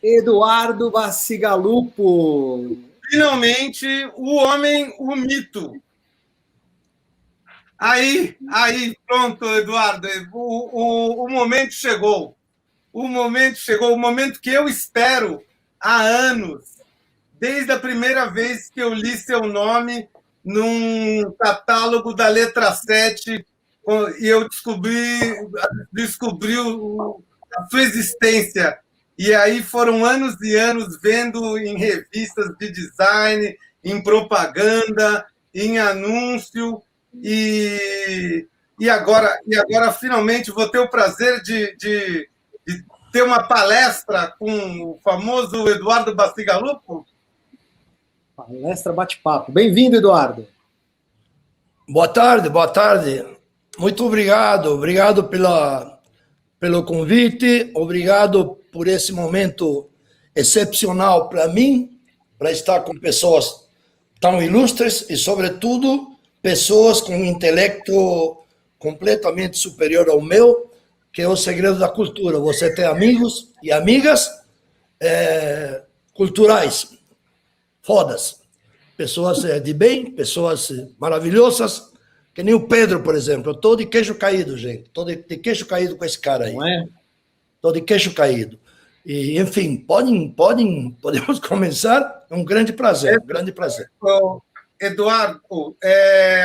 Eduardo Bacigalupo. Finalmente, o homem, o mito. Aí, pronto, Eduardo, o momento chegou. O momento que eu espero há anos, desde a primeira vez que eu li seu nome num catálogo da Letra 7, e eu descobri a sua existência. E aí foram anos e anos vendo em revistas de design, em propaganda, em anúncio, e agora finalmente vou ter o prazer de ter uma palestra com o famoso Eduardo Bacigalupo. Palestra bate-papo. Bem-vindo, Eduardo. Boa tarde. Muito obrigado pelo convite, obrigado por esse momento excepcional para mim, para estar com pessoas tão ilustres e, sobretudo, pessoas com um intelecto completamente superior ao meu, que é o segredo da cultura. Você tem amigos e amigas culturais, fodas, pessoas de bem, pessoas maravilhosas, que nem o Pedro, por exemplo. Eu estou de queixo caído, gente. Estou de queixo caído com esse cara aí. Não é? Estou de queixo caído. E, enfim, podemos começar. É um grande prazer, Eduardo,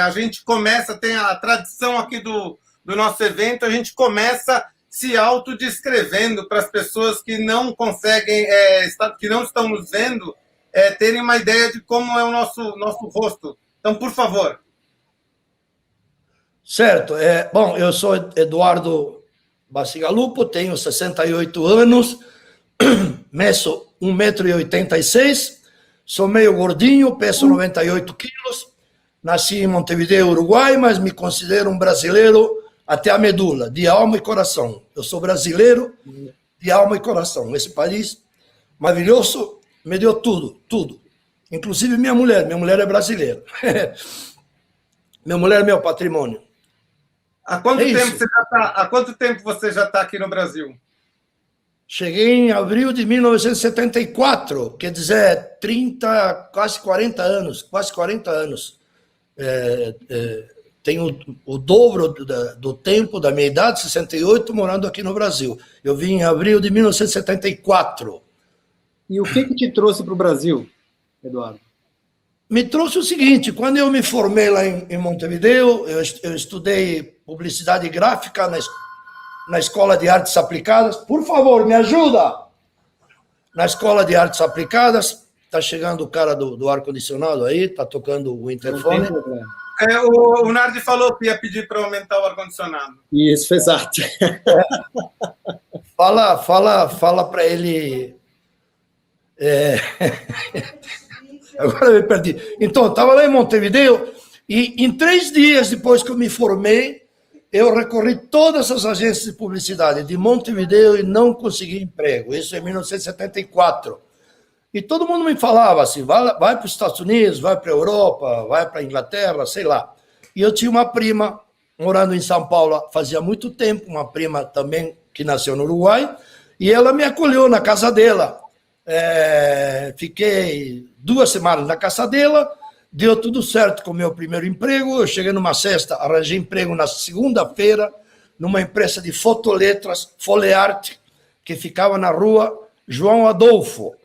a gente começa, tem a tradição aqui do nosso evento, a gente começa se autodescrevendo para as pessoas que não conseguem, que não estão nos vendo, terem uma ideia de como é o nosso rosto. Então, por favor. Certo. Bom, eu sou Eduardo Bacigalupo, tenho 68 anos, meço 1,86 m, sou meio gordinho, peso 98 quilos, nasci em Montevideo, Uruguai, mas me considero um brasileiro até a medula, de alma e coração. Eu sou brasileiro de alma e coração. Esse país maravilhoso me deu tudo. Inclusive minha mulher é brasileira. Minha mulher é meu patrimônio. Há quanto tempo você já está aqui no Brasil? Cheguei em abril de 1974, quer dizer, quase 40 anos. Tenho o dobro do tempo da minha idade, 68, morando aqui no Brasil. Eu vim em abril de 1974. E o que te trouxe para o Brasil, Eduardo? Me trouxe o seguinte: quando eu me formei lá em Montevideo, eu estudei publicidade gráfica na Escola de Artes Aplicadas. Por favor, me ajuda! Na Escola de Artes Aplicadas, está chegando o cara do ar-condicionado aí, está tocando o interfone. O Nardi falou que ia pedir para aumentar o ar-condicionado. Isso, exato. Fala para ele... Agora eu me perdi. Então, eu estava lá em Montevideo e em 3 dias depois que eu me formei, eu recorri todas as agências de publicidade de Montevideo e não consegui emprego. Isso em 1974. E todo mundo me falava assim, vai para os Estados Unidos, vai para a Europa, vai para a Inglaterra, sei lá. E eu tinha uma prima morando em São Paulo fazia muito tempo, uma prima também que nasceu no Uruguai, e ela me acolheu na casa dela. Fiquei 2 semanas na casa dela, deu tudo certo com o meu primeiro emprego. Eu cheguei numa sexta, arranjei emprego na segunda-feira, numa empresa de fotoletras, Foleart, que ficava na rua João Adolfo,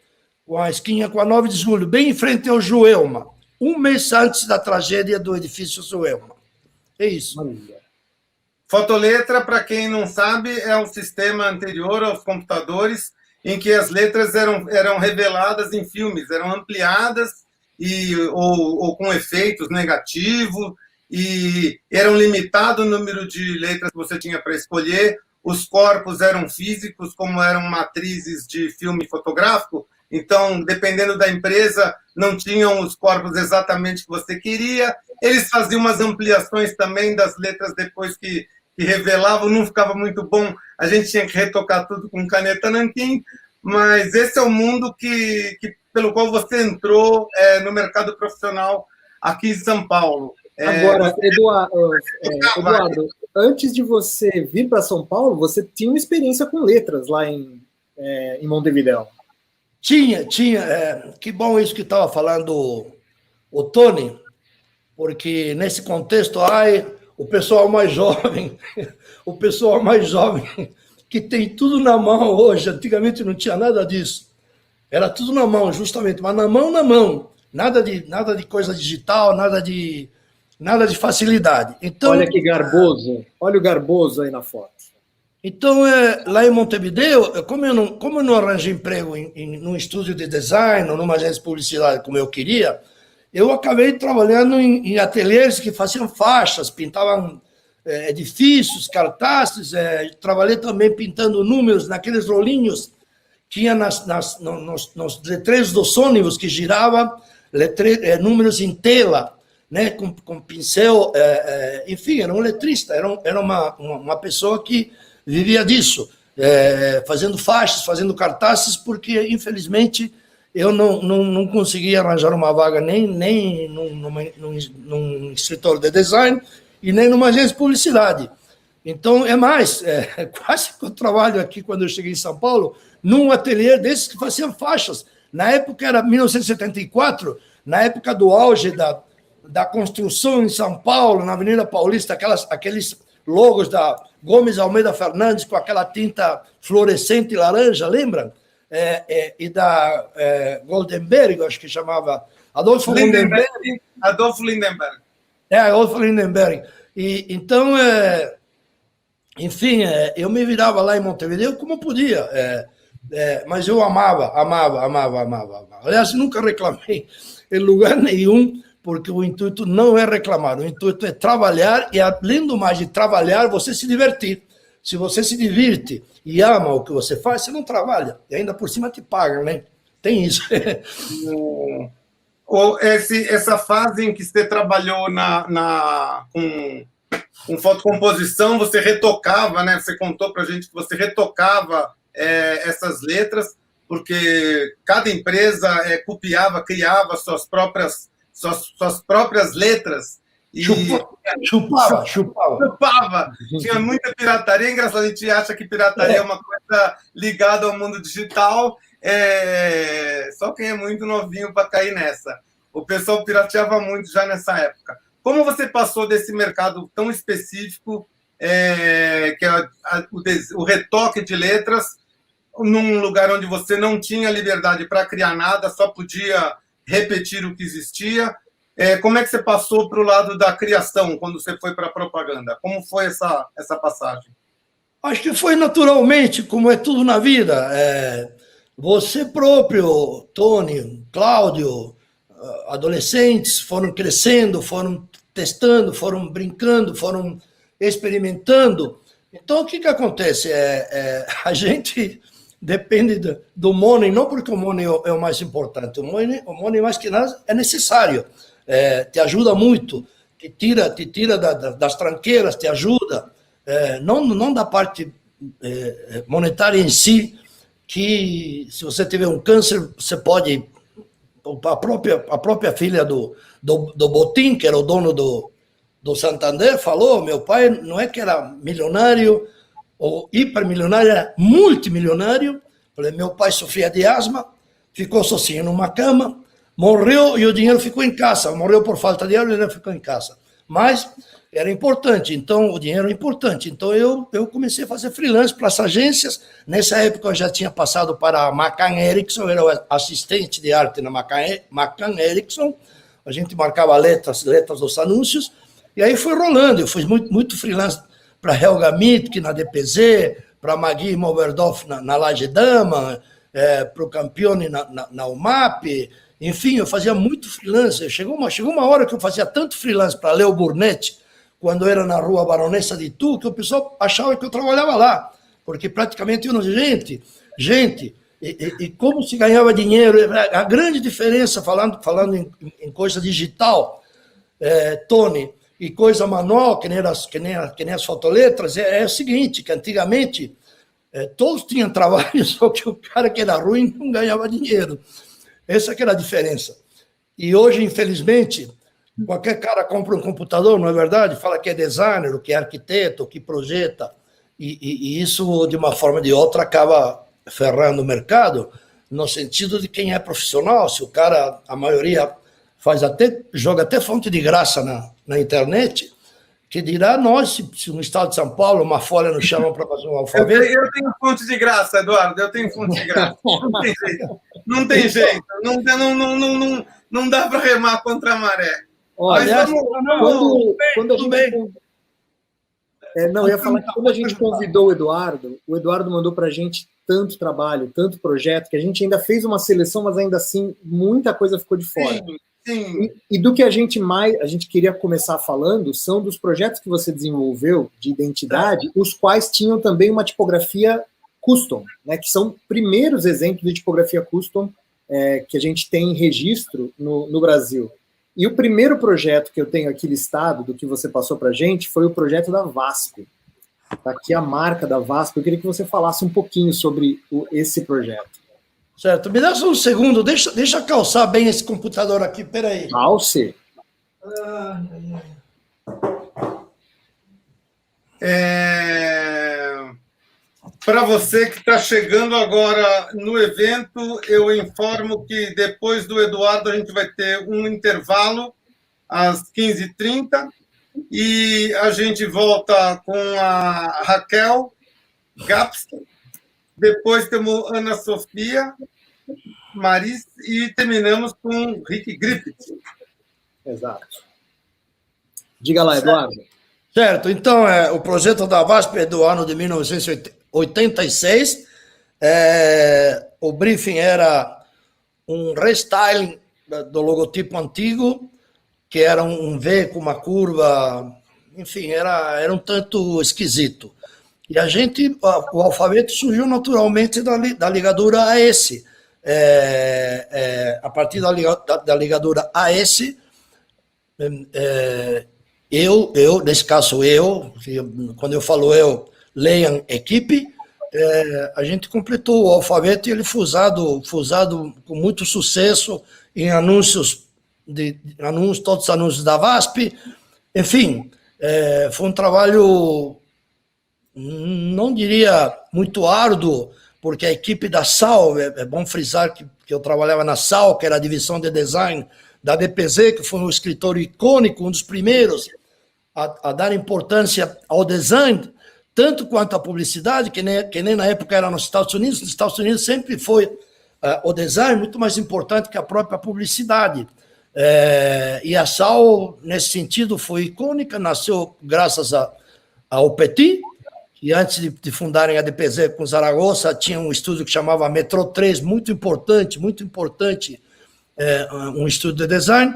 com a esquina com a 9 de julho, bem em frente ao Joelma, 1 mês antes da tragédia do edifício Joelma. É isso. Fotoletra, para quem não sabe, é um sistema anterior aos computadores, em que as letras eram reveladas em filmes, eram ampliadas ou com efeitos negativos, e era um limitado número de letras que você tinha para escolher. Os corpos eram físicos, como eram matrizes de filme fotográfico, então, dependendo da empresa, não tinham os corpos exatamente que você queria. Eles faziam umas ampliações também das letras depois que revelavam, não ficava muito bom, a gente tinha que retocar tudo com caneta nanquim, mas esse é o mundo pelo qual você entrou no mercado profissional aqui em São Paulo. Agora, Eduardo, antes de você vir para São Paulo, você tinha uma experiência com letras lá em Montevideo. Tinha. Que bom isso que estava falando o Tony, porque nesse contexto, o pessoal mais jovem, que tem tudo na mão hoje, antigamente não tinha nada disso. Era tudo na mão, justamente, mas na mão. Nada de coisa digital, nada de facilidade. Então, Olha que garboso. Olha o garboso aí na foto. Então, lá em Montevideo, como eu não arranjei emprego num estúdio de design ou numa agência de publicidade como eu queria, eu acabei trabalhando em ateliês que faziam faixas, pintavam edifícios, cartazes. Trabalhei também pintando números naqueles rolinhos. Tinha nos letreiros dos ônibus que girava números em tela, né, com pincel. Enfim, era um letrista, era uma pessoa que vivia disso, fazendo faixas, fazendo cartazes, porque, infelizmente, eu não conseguia arranjar uma vaga nem num escritório de design e nem numa agência de publicidade. Então, quase que eu trabalho aqui, quando eu cheguei em São Paulo, num ateliê desses que faziam faixas. Na época era 1974, na época do auge da construção em São Paulo, na Avenida Paulista, aqueles logos da Gomes Almeida Fernandes com aquela tinta fluorescente laranja, lembram? E da Goldenberg, acho que chamava Adolfo Lindenberg. Adolfo Lindenberg. Adolfo Lindenberg. E, então, enfim, eu me virava lá em Montevideo como podia, mas eu amava. Aliás, nunca reclamei em lugar nenhum, porque o intuito não é reclamar, o intuito é trabalhar e, além do mais de trabalhar, você se divertir. Se você se divirte e ama o que você faz, você não trabalha. E ainda por cima te pagam, né? Tem isso. Essa fase em que você trabalhou com fotocomposição, você retocava, né? Você contou para a gente que você retocava essas letras, porque cada empresa copiava, criava suas próprias letras. E chupava. Tinha muita pirataria. Engraçado, a gente acha que pirataria é uma coisa ligada ao mundo digital. Só quem é muito novinho para cair nessa. O pessoal pirateava muito já nessa época. Como você passou desse mercado tão específico, que é o retoque de letras, num lugar onde você não tinha liberdade para criar nada, só podia repetir o que existia? Como é que você passou para o lado da criação quando você foi para a propaganda? Como foi essa passagem? Acho que foi naturalmente, como é tudo na vida. Você próprio, Tony, Cláudio, adolescentes foram crescendo, foram testando, foram brincando, foram experimentando. Então, o que acontece? A gente depende do money, não porque o money é o mais importante. O money mais que nada, é necessário. Te ajuda muito, te tira das tranqueiras, te ajuda, não da parte monetária em si, que se você tiver um câncer, você pode... A própria filha do Botim, que era o dono do Santander, falou: meu pai não é que era milionário ou hipermilionário, era multimilionário. Meu pai sofria de asma, ficou sozinho numa cama, morreu e o dinheiro ficou em casa. Morreu por falta de dinheiro e o dinheiro ficou em casa. Mas era importante, então o dinheiro é importante. Então eu comecei a fazer freelance para as agências. Nessa época eu já tinha passado para a McCann Erickson, era o assistente de arte na McCann Erickson. A gente marcava letras dos anúncios, e aí foi rolando. Eu fui muito freelance para Helga Mitke na DPZ, para Magui Moverdorf na Laje Dama, para o Campione na UMAP. Enfim, eu fazia muito freelance. Chegou uma hora que eu fazia tanto freelance para Leo Burnett, quando era na rua Baronessa de Itu, que o pessoal achava que eu trabalhava lá, porque praticamente eu não... Gente, e como se ganhava dinheiro, a grande diferença, falando em coisa digital, Tony, e coisa manual, que nem as fotoletras, é o seguinte, que antigamente todos tinham trabalho, só que o cara que era ruim não ganhava dinheiro. Essa que era a diferença. E hoje, infelizmente, qualquer cara compra um computador, não é verdade? Fala que é designer, que é arquiteto, que projeta, e isso, de uma forma ou de outra, acaba ferrando o mercado, no sentido de quem é profissional. Se o cara, a maioria joga até fonte de graça na internet, que dirá nós, se no estado de São Paulo uma folha nos chama para fazer um alfabeto. Eu tenho fonte de graça, Eduardo, eu tenho fonte de graça. Não tem jeito. Não dá para remar contra a maré. Olha, quando a gente... eu ia falar que quando a gente convidou o Eduardo mandou para a gente tanto trabalho, tanto projeto, que a gente ainda fez uma seleção, mas ainda assim muita coisa ficou de fora. Sim. E do que a gente queria começar falando são dos projetos que você desenvolveu de identidade, os quais tinham também uma tipografia custom, né, que são primeiros exemplos de tipografia custom que a gente tem em registro no Brasil. E o primeiro projeto que eu tenho aqui listado, do que você passou para a gente, foi o projeto da VASP. Está aqui a marca da VASP. Eu queria que você falasse um pouquinho sobre esse projeto. Certo, me dá só um segundo, deixa calçar bem esse computador aqui, peraí. Calce? Para você que está chegando agora no evento, eu informo que depois do Eduardo a gente vai ter um intervalo às 15h30 e a gente volta com a Raquel Gapski. Depois temos Ana Sofia, Maris e terminamos com Rick Griffith. Exato. Diga lá, Eduardo. Certo, então o projeto da VASP é do ano de 1986. O briefing era um restyling do logotipo antigo, que era um V com uma curva, enfim, era um tanto esquisito. E o alfabeto surgiu naturalmente da ligadura AS. A partir da ligadura AS, nesse caso quando eu falo leiam equipe, a gente completou o alfabeto e ele fusado com muito sucesso em anúncios, todos os anúncios da VASP. Enfim, foi um trabalho, não diria muito árduo, porque a equipe da SAL, é bom frisar que eu trabalhava na SAL, que era a divisão de design da DPZ, que foi um escritório icônico, um dos primeiros a dar importância ao design, tanto quanto à publicidade, que nem na época era nos Estados Unidos. Nos Estados Unidos sempre foi o design muito mais importante que a própria publicidade. E a SAL, nesse sentido, foi icônica, nasceu graças ao Petit, que antes de fundarem a DPZ com Zaragoza, tinha um estúdio que chamava Metro 3, muito importante, um estúdio de design,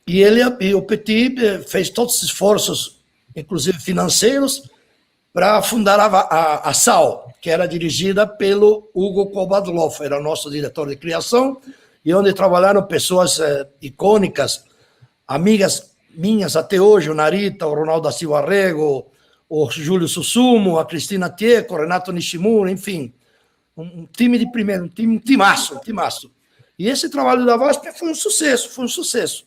e o Petit fez todos os esforços, inclusive financeiros, para fundar a SAL, que era dirigida pelo Hugo Kovadlov, era nosso diretor de criação, e onde trabalharam pessoas icônicas, amigas minhas até hoje, o Narita, o Ronaldo da Silva Rego, o Júlio Susumo, a Cristina Tieco, o Renato Nishimura, enfim, um time de primeiro, um timaço. E esse trabalho da VASP foi um sucesso.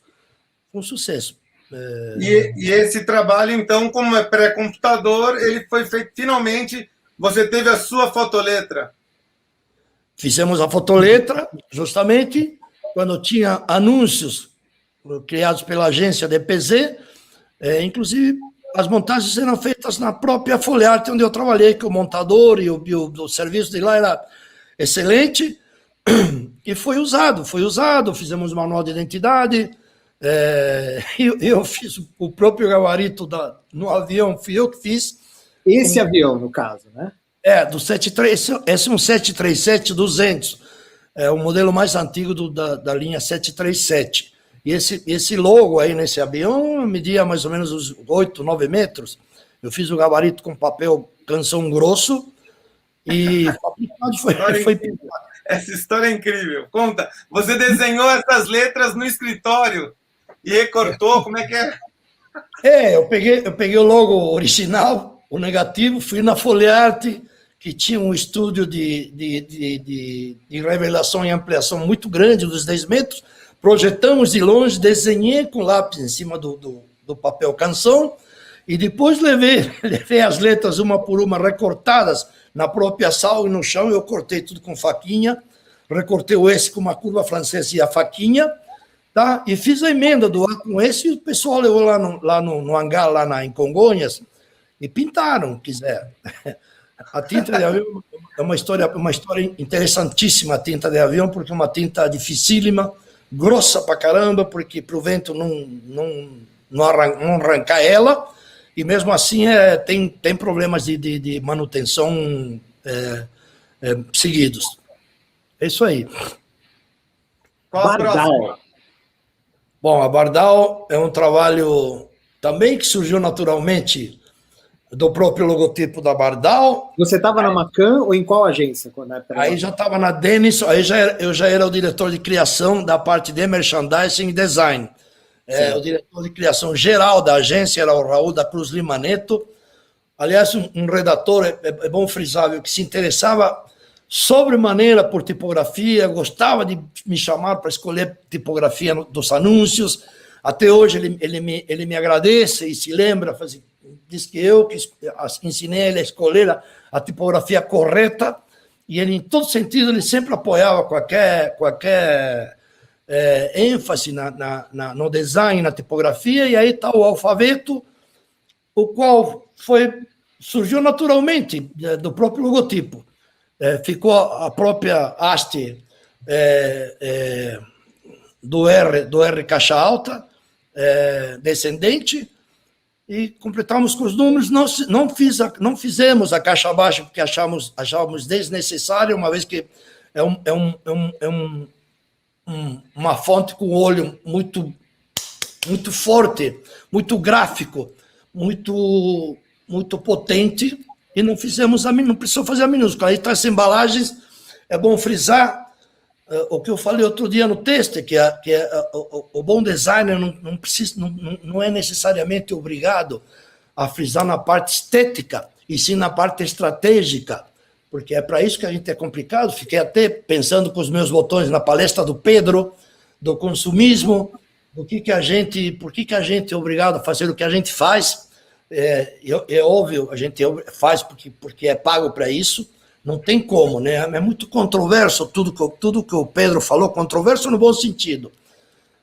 E esse trabalho, então, como é pré-computador, ele foi feito, finalmente, você teve a sua fotoletra. Fizemos a fotoletra, justamente, quando tinha anúncios criados pela agência DPZ, inclusive as montagens eram feitas na própria Folharte, onde eu trabalhei, que o montador e o serviço de lá era excelente, e foi usado, fizemos o manual de identidade, eu fiz o próprio gabarito no avião, fui eu que fiz. Esse avião, no caso, né? Do 73, esse é um 737-200, é o modelo mais antigo da linha 737. E esse logo aí nesse avião media mais ou menos uns 8, 9 metros. Eu fiz o gabarito com papel canção grosso e foi Essa história é incrível. Conta, você desenhou essas letras no escritório e recortou, como é que é? Eu peguei o logo original, o negativo, fui na Folharte, que tinha um estúdio de revelação e ampliação muito grande, dos 10 metros, projetamos de longe, desenhei com lápis em cima do papel canção, e depois levei as letras uma por uma recortadas na própria sala e no chão, eu cortei tudo com faquinha, recortei o S com uma curva francesa e a faquinha, tá? E fiz a emenda do A com S e o pessoal levou lá no hangar, lá em Congonhas, e pintaram, quiser. A tinta de avião é uma história interessantíssima, a tinta de avião, porque é uma tinta dificílima, grossa pra caramba, porque para o vento não arrancar ela, e mesmo assim tem problemas de manutenção seguidos. É isso aí. Qual a próxima? Bardal. Bom, a Bardal é um trabalho também que surgiu naturalmente do próprio logotipo da Bardal. Você estava na Macan ou em qual agência? Aí já estava na Denison, eu já era o diretor de criação da parte de merchandising e design. O diretor de criação geral da agência era o Raul da Cruz Lima Neto. Aliás, um redator, é bom frisar, que se interessava sobremaneira por tipografia, gostava de me chamar para escolher tipografia dos anúncios. Até hoje ele me agradece e se lembra, diz que eu que ensinei ele a escolher a tipografia correta, e ele, em todo sentido, ele sempre apoiava qualquer ênfase no design, na tipografia, e aí está o alfabeto, o qual surgiu naturalmente do próprio logotipo. Ficou a própria haste do R caixa alta, descendente, e completamos com os números. Não fizemos a caixa baixa porque achávamos desnecessário, uma vez que é uma fonte com olho muito forte, muito gráfico, muito potente, e não precisou fazer a minúscula. Aí traz embalagens, é bom frisar o que eu falei outro dia no texto, que o bom designer não é necessariamente obrigado a frisar na parte estética, e sim na parte estratégica, porque é para isso que a gente é complicado. Fiquei até pensando com os meus botões na palestra do Pedro, do consumismo, por que a gente é obrigado a fazer o que a gente faz. É óbvio, a gente faz porque é pago para isso, não tem como, né? É muito controverso tudo que o Pedro falou, controverso no bom sentido.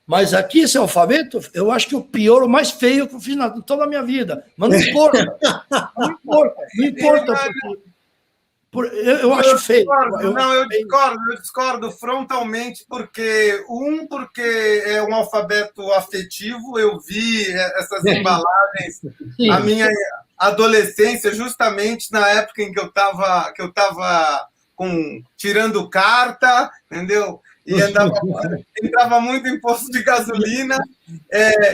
Mas aqui, esse alfabeto, eu acho que o pior, o mais feio que eu fiz em toda a minha vida. Mas não importa. Não importa. Eu acho feio. Eu discordo frontalmente, porque é um alfabeto afetivo. Eu vi essas embalagens na minha adolescência, justamente na época em que eu estava tirando carta, entendeu? E entrava muito em posto de gasolina.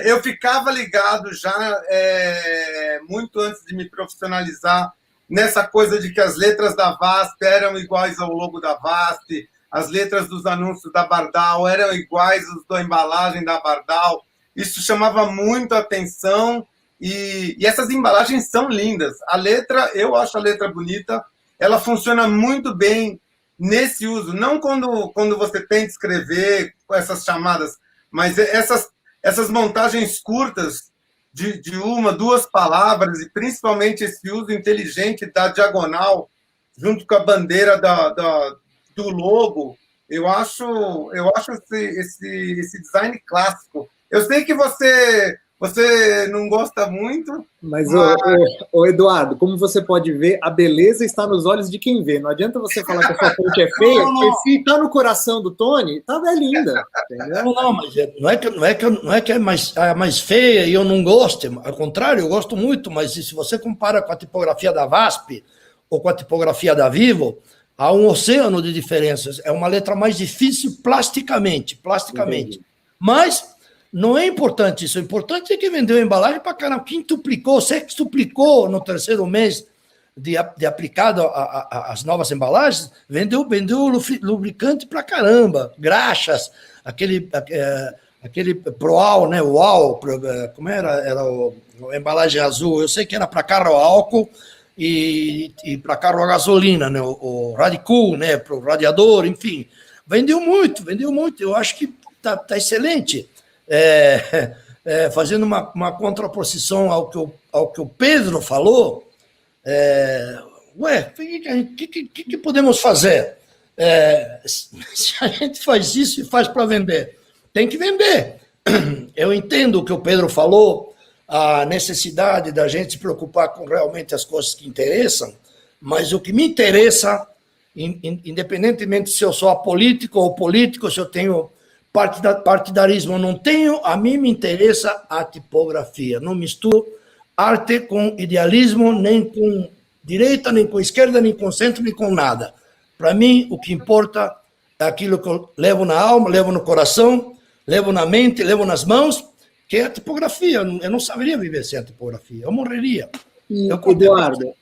Eu ficava ligado já, muito antes de me profissionalizar, nessa coisa de que as letras da VASP eram iguais ao logo da VASP, as letras dos anúncios da Bardal eram iguais às da embalagem da Bardal. Isso chamava muito a atenção, e essas embalagens são lindas. Eu acho a letra bonita, ela funciona muito bem nesse uso, não quando você tenta escrever com essas chamadas, mas essas montagens curtas de uma, duas palavras, e principalmente esse uso inteligente da diagonal, junto com a bandeira do logo. Eu acho esse design clássico. Eu sei que você não gosta muito. Mas... Ô, Eduardo, como você pode ver, a beleza está nos olhos de quem vê. Não adianta você falar que a sua fonte é feia, porque se está no coração do Tony, tá linda. Entendeu? Não, mas não é que é mais feia e eu não gosto. Ao contrário, eu gosto muito, mas se você compara com a tipografia da VASP ou com a tipografia da Vivo, há um oceano de diferenças. É uma letra mais difícil plasticamente. Entendi. Mas não é importante isso. O importante é que vendeu a embalagem para caramba, quintuplicou, sextuplicou no terceiro mês de aplicado as novas embalagens, vendeu lubricante para caramba, graxas, aquele Proal, né? Como era a embalagem azul? Eu sei que era para carro a álcool e para carro a gasolina, né? O Radicool, né? Para o radiador, enfim. Vendeu muito. Eu acho que tá excelente. Fazendo uma contraposição ao que o Pedro falou, o que podemos fazer? Se a gente faz isso e faz para vender, tem que vender. Eu entendo o que o Pedro falou, a necessidade da gente se preocupar com realmente as coisas que interessam, mas o que me interessa, independentemente se eu sou apolítico ou político, se eu tenho partidarismo ou não tenho, a mim me interessa a tipografia. Não misturo arte com idealismo, nem com direita, nem com esquerda, nem com centro, nem com nada. Para mim, o que importa é aquilo que eu levo na alma, levo no coração, levo na mente, levo nas mãos, que é a tipografia. Eu não saberia viver sem a tipografia, eu morreria. Eduardo,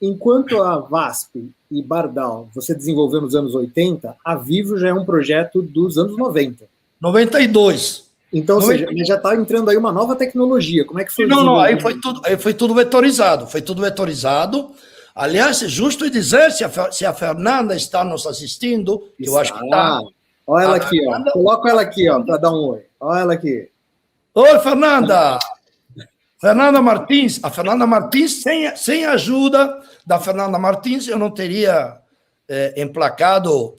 enquanto a VASP e Bardal você desenvolveu nos anos 80, a Vivo já é um projeto dos anos 90. 92. Então, ou seja, já está entrando aí uma nova tecnologia. Como é que foi? Não, aí foi tudo vetorizado. Foi tudo vetorizado. Aliás, é justo dizer, se a Fernanda está nos assistindo, que eu acho que está. Olha ela aqui, Fernanda... ó. Coloca ela aqui, ó, para dar um oi. Olha ela aqui. Oi, Fernanda! Fernanda Martins. A Fernanda Martins, sem a ajuda da Fernanda Martins, eu não teria emplacado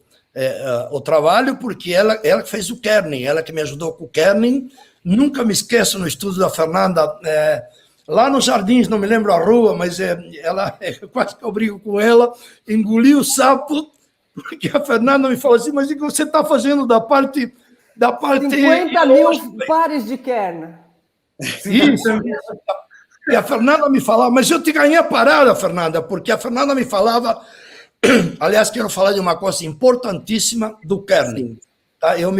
o trabalho, porque ela que fez o kerning, ela que me ajudou com o kerning. Nunca me esqueço no estúdio da Fernanda, lá nos Jardins, não me lembro a rua, mas ela, quase que eu brigo com ela, engoli o sapo, porque a Fernanda me falou assim, mas o que você está fazendo da parte 50 mil pares de kern. Isso. E a Fernanda me falava, mas eu te ganhei a parada, Fernanda, porque a Fernanda me falava, aliás, quero falar de uma coisa importantíssima do kerning. Tá? Eu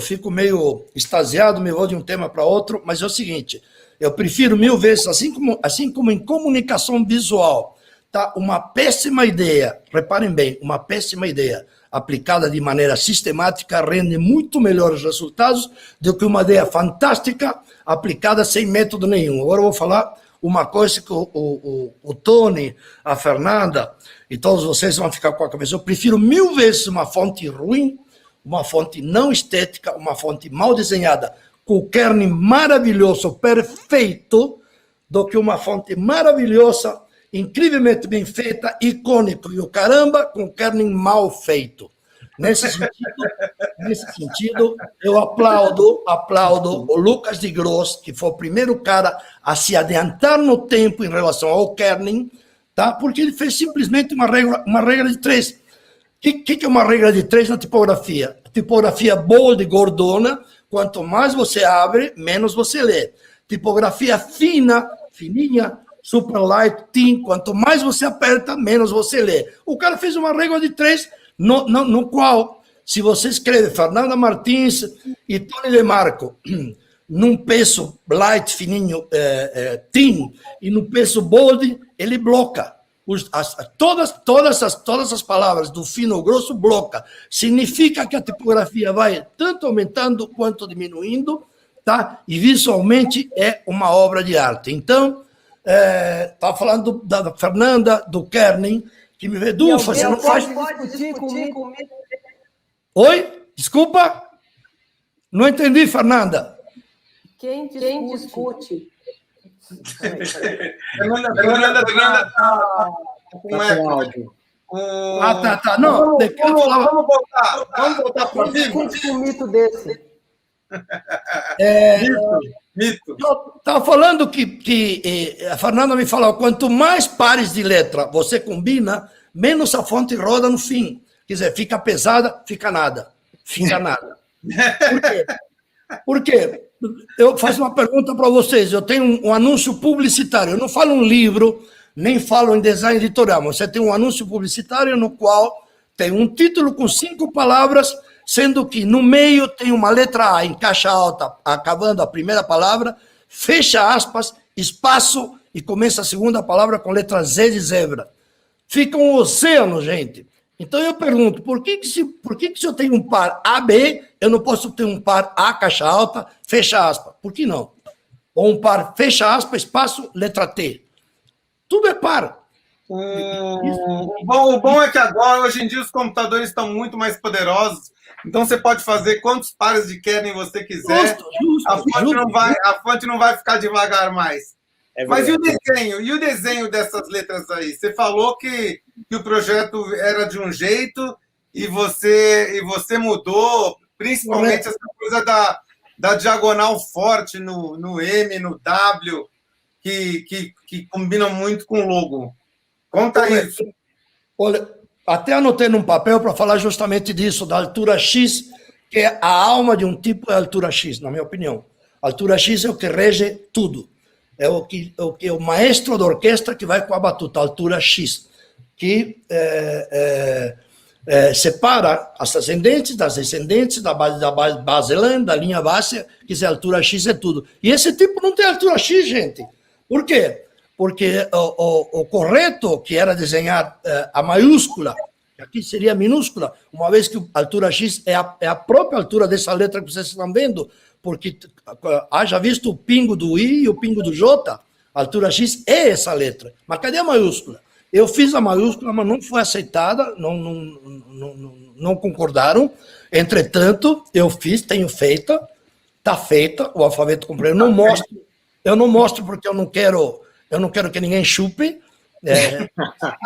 fico meio extasiado, me vou de um tema para outro, mas é o seguinte, eu prefiro 1000 vezes, assim como em comunicação visual, tá? Uma péssima ideia, reparem bem, uma péssima ideia aplicada de maneira sistemática rende muito melhores resultados do que uma ideia fantástica aplicada sem método nenhum. Agora eu vou falar uma coisa que o Tony, a Fernanda e todos vocês vão ficar com a cabeça. Eu prefiro 1000 vezes uma fonte ruim, uma fonte não estética, uma fonte mal desenhada, com o kerning maravilhoso, perfeito, do que uma fonte maravilhosa, incrivelmente bem feita, icônico e o caramba, com kerning mal feito. Nesse sentido, eu aplaudo o Lucas de Gross, que foi o primeiro cara a se adiantar no tempo em relação ao kerning, tá? Porque ele fez simplesmente uma regra de 3. O que é uma regra de 3 na tipografia? Tipografia bold, gordona, quanto mais você abre, menos você lê. Tipografia fina, fininha, super light, thin, quanto mais você aperta, menos você lê. O cara fez uma regra de 3, no qual, se você escreve Fernanda Martins e Tony DeMarco, num peso light, fininho, thin, e no peso bold, ele bloca. Todas as palavras do fino ao grosso bloca. Significa que a tipografia vai tanto aumentando quanto diminuindo, tá? E visualmente é uma obra de arte. Então, estava falando da Fernanda, do kerning, que me vê, você não faz... Pode discutir comigo. Oi? Desculpa? Não entendi, Fernanda. Quem discute? Fernanda, com áudio. Tá. Não, Vamos voltar para o discute um mito desse. Mito. Eu estava falando que a Fernanda me falou, quanto mais pares de letra você combina, menos a fonte roda no fim. Quer dizer, fica pesada, fica nada. Por quê? Porque eu faço uma pergunta para vocês. Eu tenho um anúncio publicitário. Eu não falo um livro, nem falo em design editorial. Mas você tem um anúncio publicitário no qual tem um título com 5 palavras, sendo que no meio tem uma letra A em caixa alta, acabando a primeira palavra, fecha aspas, espaço e começa a segunda palavra com letra Z de zebra. Fica um oceano, gente. Então eu pergunto, por que se eu tenho um par AB, eu não posso ter um par A, caixa alta, fecha aspas? Por que não? Ou um par fecha aspas, espaço, letra T. Tudo é par. O bom é que agora, hoje em dia, os computadores estão muito mais poderosos. Então você pode fazer quantos pares de kerning você quiser. Justo. A fonte não vai ficar devagar mais. Mas e o desenho dessas letras aí? Você falou que o projeto era de um jeito e você mudou, principalmente essa coisa da diagonal forte no M, no W, que combinam muito com o logo. Conta isso. Olha, até anotei num papel para falar justamente disso, da altura X, que é a alma de um tipo é a altura X, na minha opinião. A altura X é o que rege tudo. É o maestro da orquestra que vai com a batuta, a altura X, que separa as ascendentes das descendentes, da baselã, da linha baixa, que é a altura X é tudo. E esse tipo não tem altura X, gente. Por quê? Porque o correto, que era desenhar a maiúscula, aqui seria minúscula, uma vez que a altura X é a própria altura dessa letra que vocês estão vendo, porque haja visto o pingo do I e o pingo do J, a altura X é essa letra. Mas cadê a maiúscula? Eu fiz a maiúscula, mas não foi aceitada, não concordaram. Entretanto, eu fiz, tenho feita, está feita, o alfabeto completo. Eu não mostro porque eu não quero que ninguém chupe.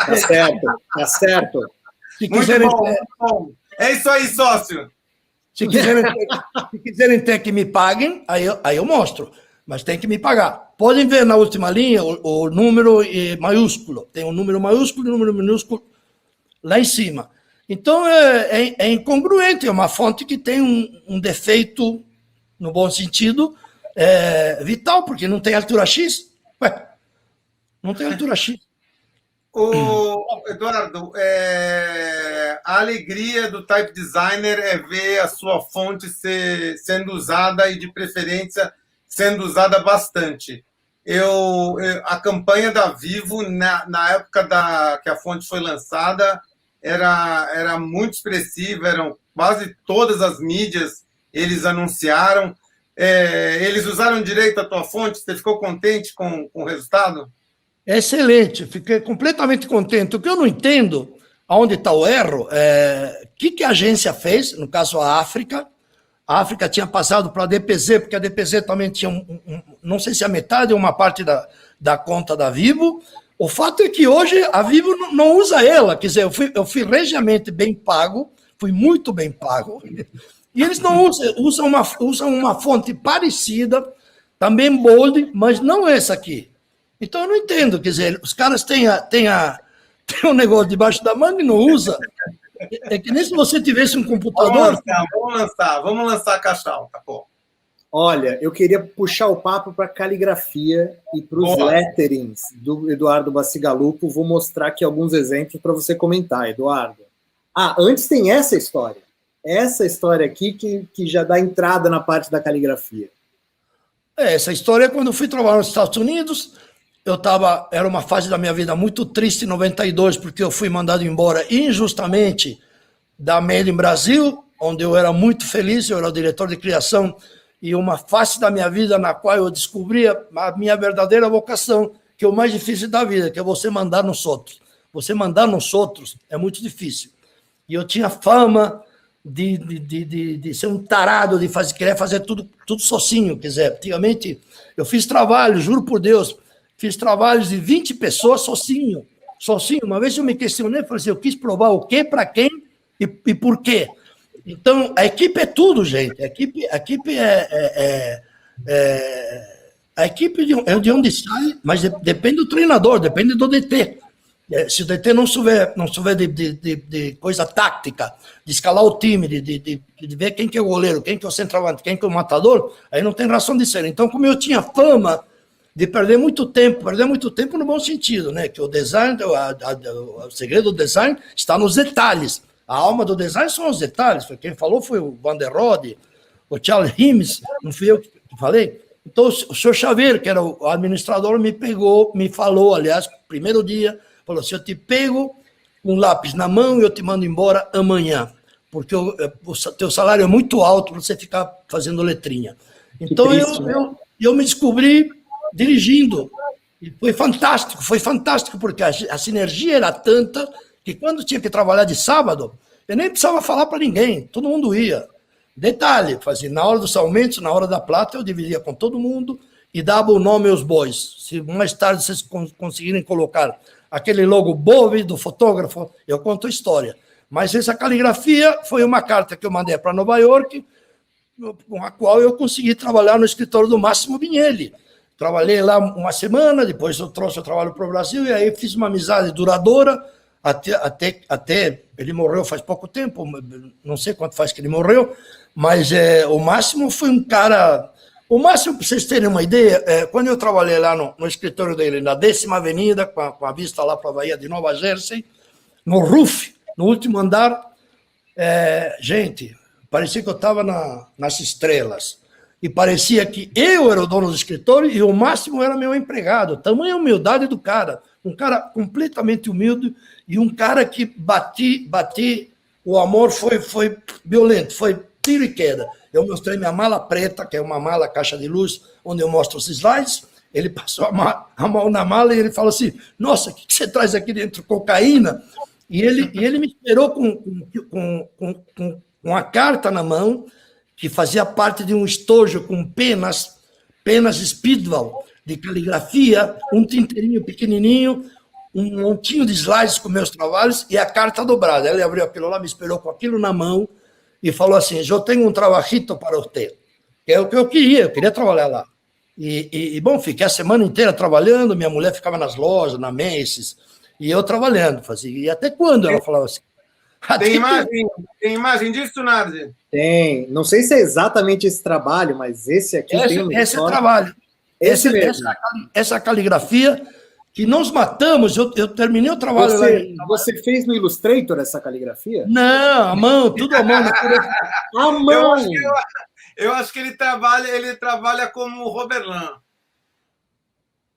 Tá certo. Se quiserem, muito bom. É isso aí, sócio. Se quiserem ter que me paguem, aí eu mostro. Mas tem que me pagar. Podem ver na última linha o número maiúsculo. Tem um número maiúsculo e um número minúsculo lá em cima. Então, é incongruente. É uma fonte que tem um defeito, no bom sentido, vital, porque não tem altura X. Ué, não tem altura X. Eduardo, a alegria do Type Designer é ver a sua fonte sendo usada e, de preferência, sendo usada bastante. A campanha da Vivo, na época que a fonte foi lançada, era muito expressiva, eram quase todas as mídias, eles anunciaram. Eles usaram direito a tua fonte? Você ficou contente com o resultado? Excelente, fiquei completamente contente. O que eu não entendo, aonde está o erro, que a agência fez, no caso a África tinha passado para a DPZ, porque a DPZ também tinha, não sei se a metade ou uma parte da conta da Vivo. O fato é que hoje a Vivo não usa ela, quer dizer, eu fui regiamente bem pago, fui muito bem pago, e eles não usam uma fonte parecida, também bold, mas não essa aqui. Então eu não entendo, quer dizer, os caras têm um negócio debaixo da manga e não usa. É que nem se você tivesse um computador. Vamos lançar a caixa alta, pô. Olha, eu queria puxar o papo para caligrafia e para os letterings do Eduardo Bacigalupo. Vou mostrar aqui alguns exemplos para você comentar, Eduardo. Antes tem essa história. Essa história aqui que já dá entrada na parte da caligrafia. Essa história é quando eu fui trabalhar nos Estados Unidos. Era uma fase da minha vida muito triste em 92, porque eu fui mandado embora injustamente da Made in Brasil, onde eu era muito feliz, eu era o diretor de criação, e uma fase da minha vida na qual eu descobri a minha verdadeira vocação, que é o mais difícil da vida, que é você mandar nos outros. Você mandar nos outros é muito difícil. E eu tinha fama de ser um tarado, querer fazer tudo sozinho. Quer dizer, antigamente eu fiz trabalho, juro por Deus, fiz trabalhos de 20 pessoas sozinho. Uma vez eu me questionei, falei assim, eu quis provar o quê, para quem e por quê. Então, a equipe é tudo, gente. A equipe é de onde sai, mas depende do treinador, depende do DT. Se o DT não souber de coisa tática, de escalar o time, de ver quem que é o goleiro, quem que é o centroavante, quem que é o matador, aí não tem razão de ser. Então, como eu tinha fama de perder muito tempo no bom sentido, né? Que o design, o segredo do design está nos detalhes. A alma do design são os detalhes. Quem falou foi o Van der Rohe, o Charles Himes, não fui eu que falei. Então, o senhor Xavier, que era o administrador, me falou, aliás, primeiro dia, falou assim, eu te pego com um lápis na mão e eu te mando embora amanhã, porque o teu salário é muito alto para você ficar fazendo letrinha. Então, eu me descobri dirigindo, e foi fantástico, porque a sinergia era tanta que quando tinha que trabalhar de sábado, eu nem precisava falar para ninguém, todo mundo ia. Detalhe, fazia na hora dos aumentos, na hora da plata, eu dividia com todo mundo, e dava o nome aos bois. Se mais tarde vocês conseguirem colocar aquele logo Bove do fotógrafo, eu conto a história. Mas essa caligrafia foi uma carta que eu mandei para Nova York, com a qual eu consegui trabalhar no escritório do Máximo Vignelli. Trabalhei lá uma semana, depois eu trouxe o trabalho para o Brasil, e aí fiz uma amizade duradoura, até ele morreu faz pouco tempo, não sei quanto faz que ele morreu, mas o Máximo foi um cara... O Máximo, para vocês terem uma ideia, quando eu trabalhei lá no escritório dele, na 10ª Avenida, com a vista lá para a Bahia de Nova Jersey, no roof, no último andar, gente, parecia que eu estava nas estrelas. E parecia que eu era o dono do escritório e o Máximo era meu empregado. Tamanha humildade do cara. Um cara completamente humilde e um cara que bati. O amor foi violento, foi tiro e queda. Eu mostrei minha mala preta, que é uma mala caixa de luz, onde eu mostro os slides. Ele passou a mão na mala e ele falou assim, nossa, o que você traz aqui dentro? Cocaína? E ele me esperou com uma carta na mão, que fazia parte de um estojo com penas Speedwell, de caligrafia, um tinteirinho pequenininho, um montinho de slides com meus trabalhos e a carta dobrada. Ele abriu aquilo lá, me esperou com aquilo na mão e falou assim, eu tenho um trabajito para você. É o que eu queria trabalhar lá. Bom, fiquei a semana inteira trabalhando, minha mulher ficava nas lojas, na Macy's, e eu trabalhando. Fazia, e até quando? Ela falava assim. Tem imagem disso, Nardi? Tem. Não sei se é exatamente esse trabalho, mas esse aqui tem uma esse trabalho. Essa caligrafia que nós matamos. Eu terminei o trabalho Você fez no Illustrator essa caligrafia? Não, a mão, tudo à mão. A mão! Eu acho que ele trabalha como Roberlan.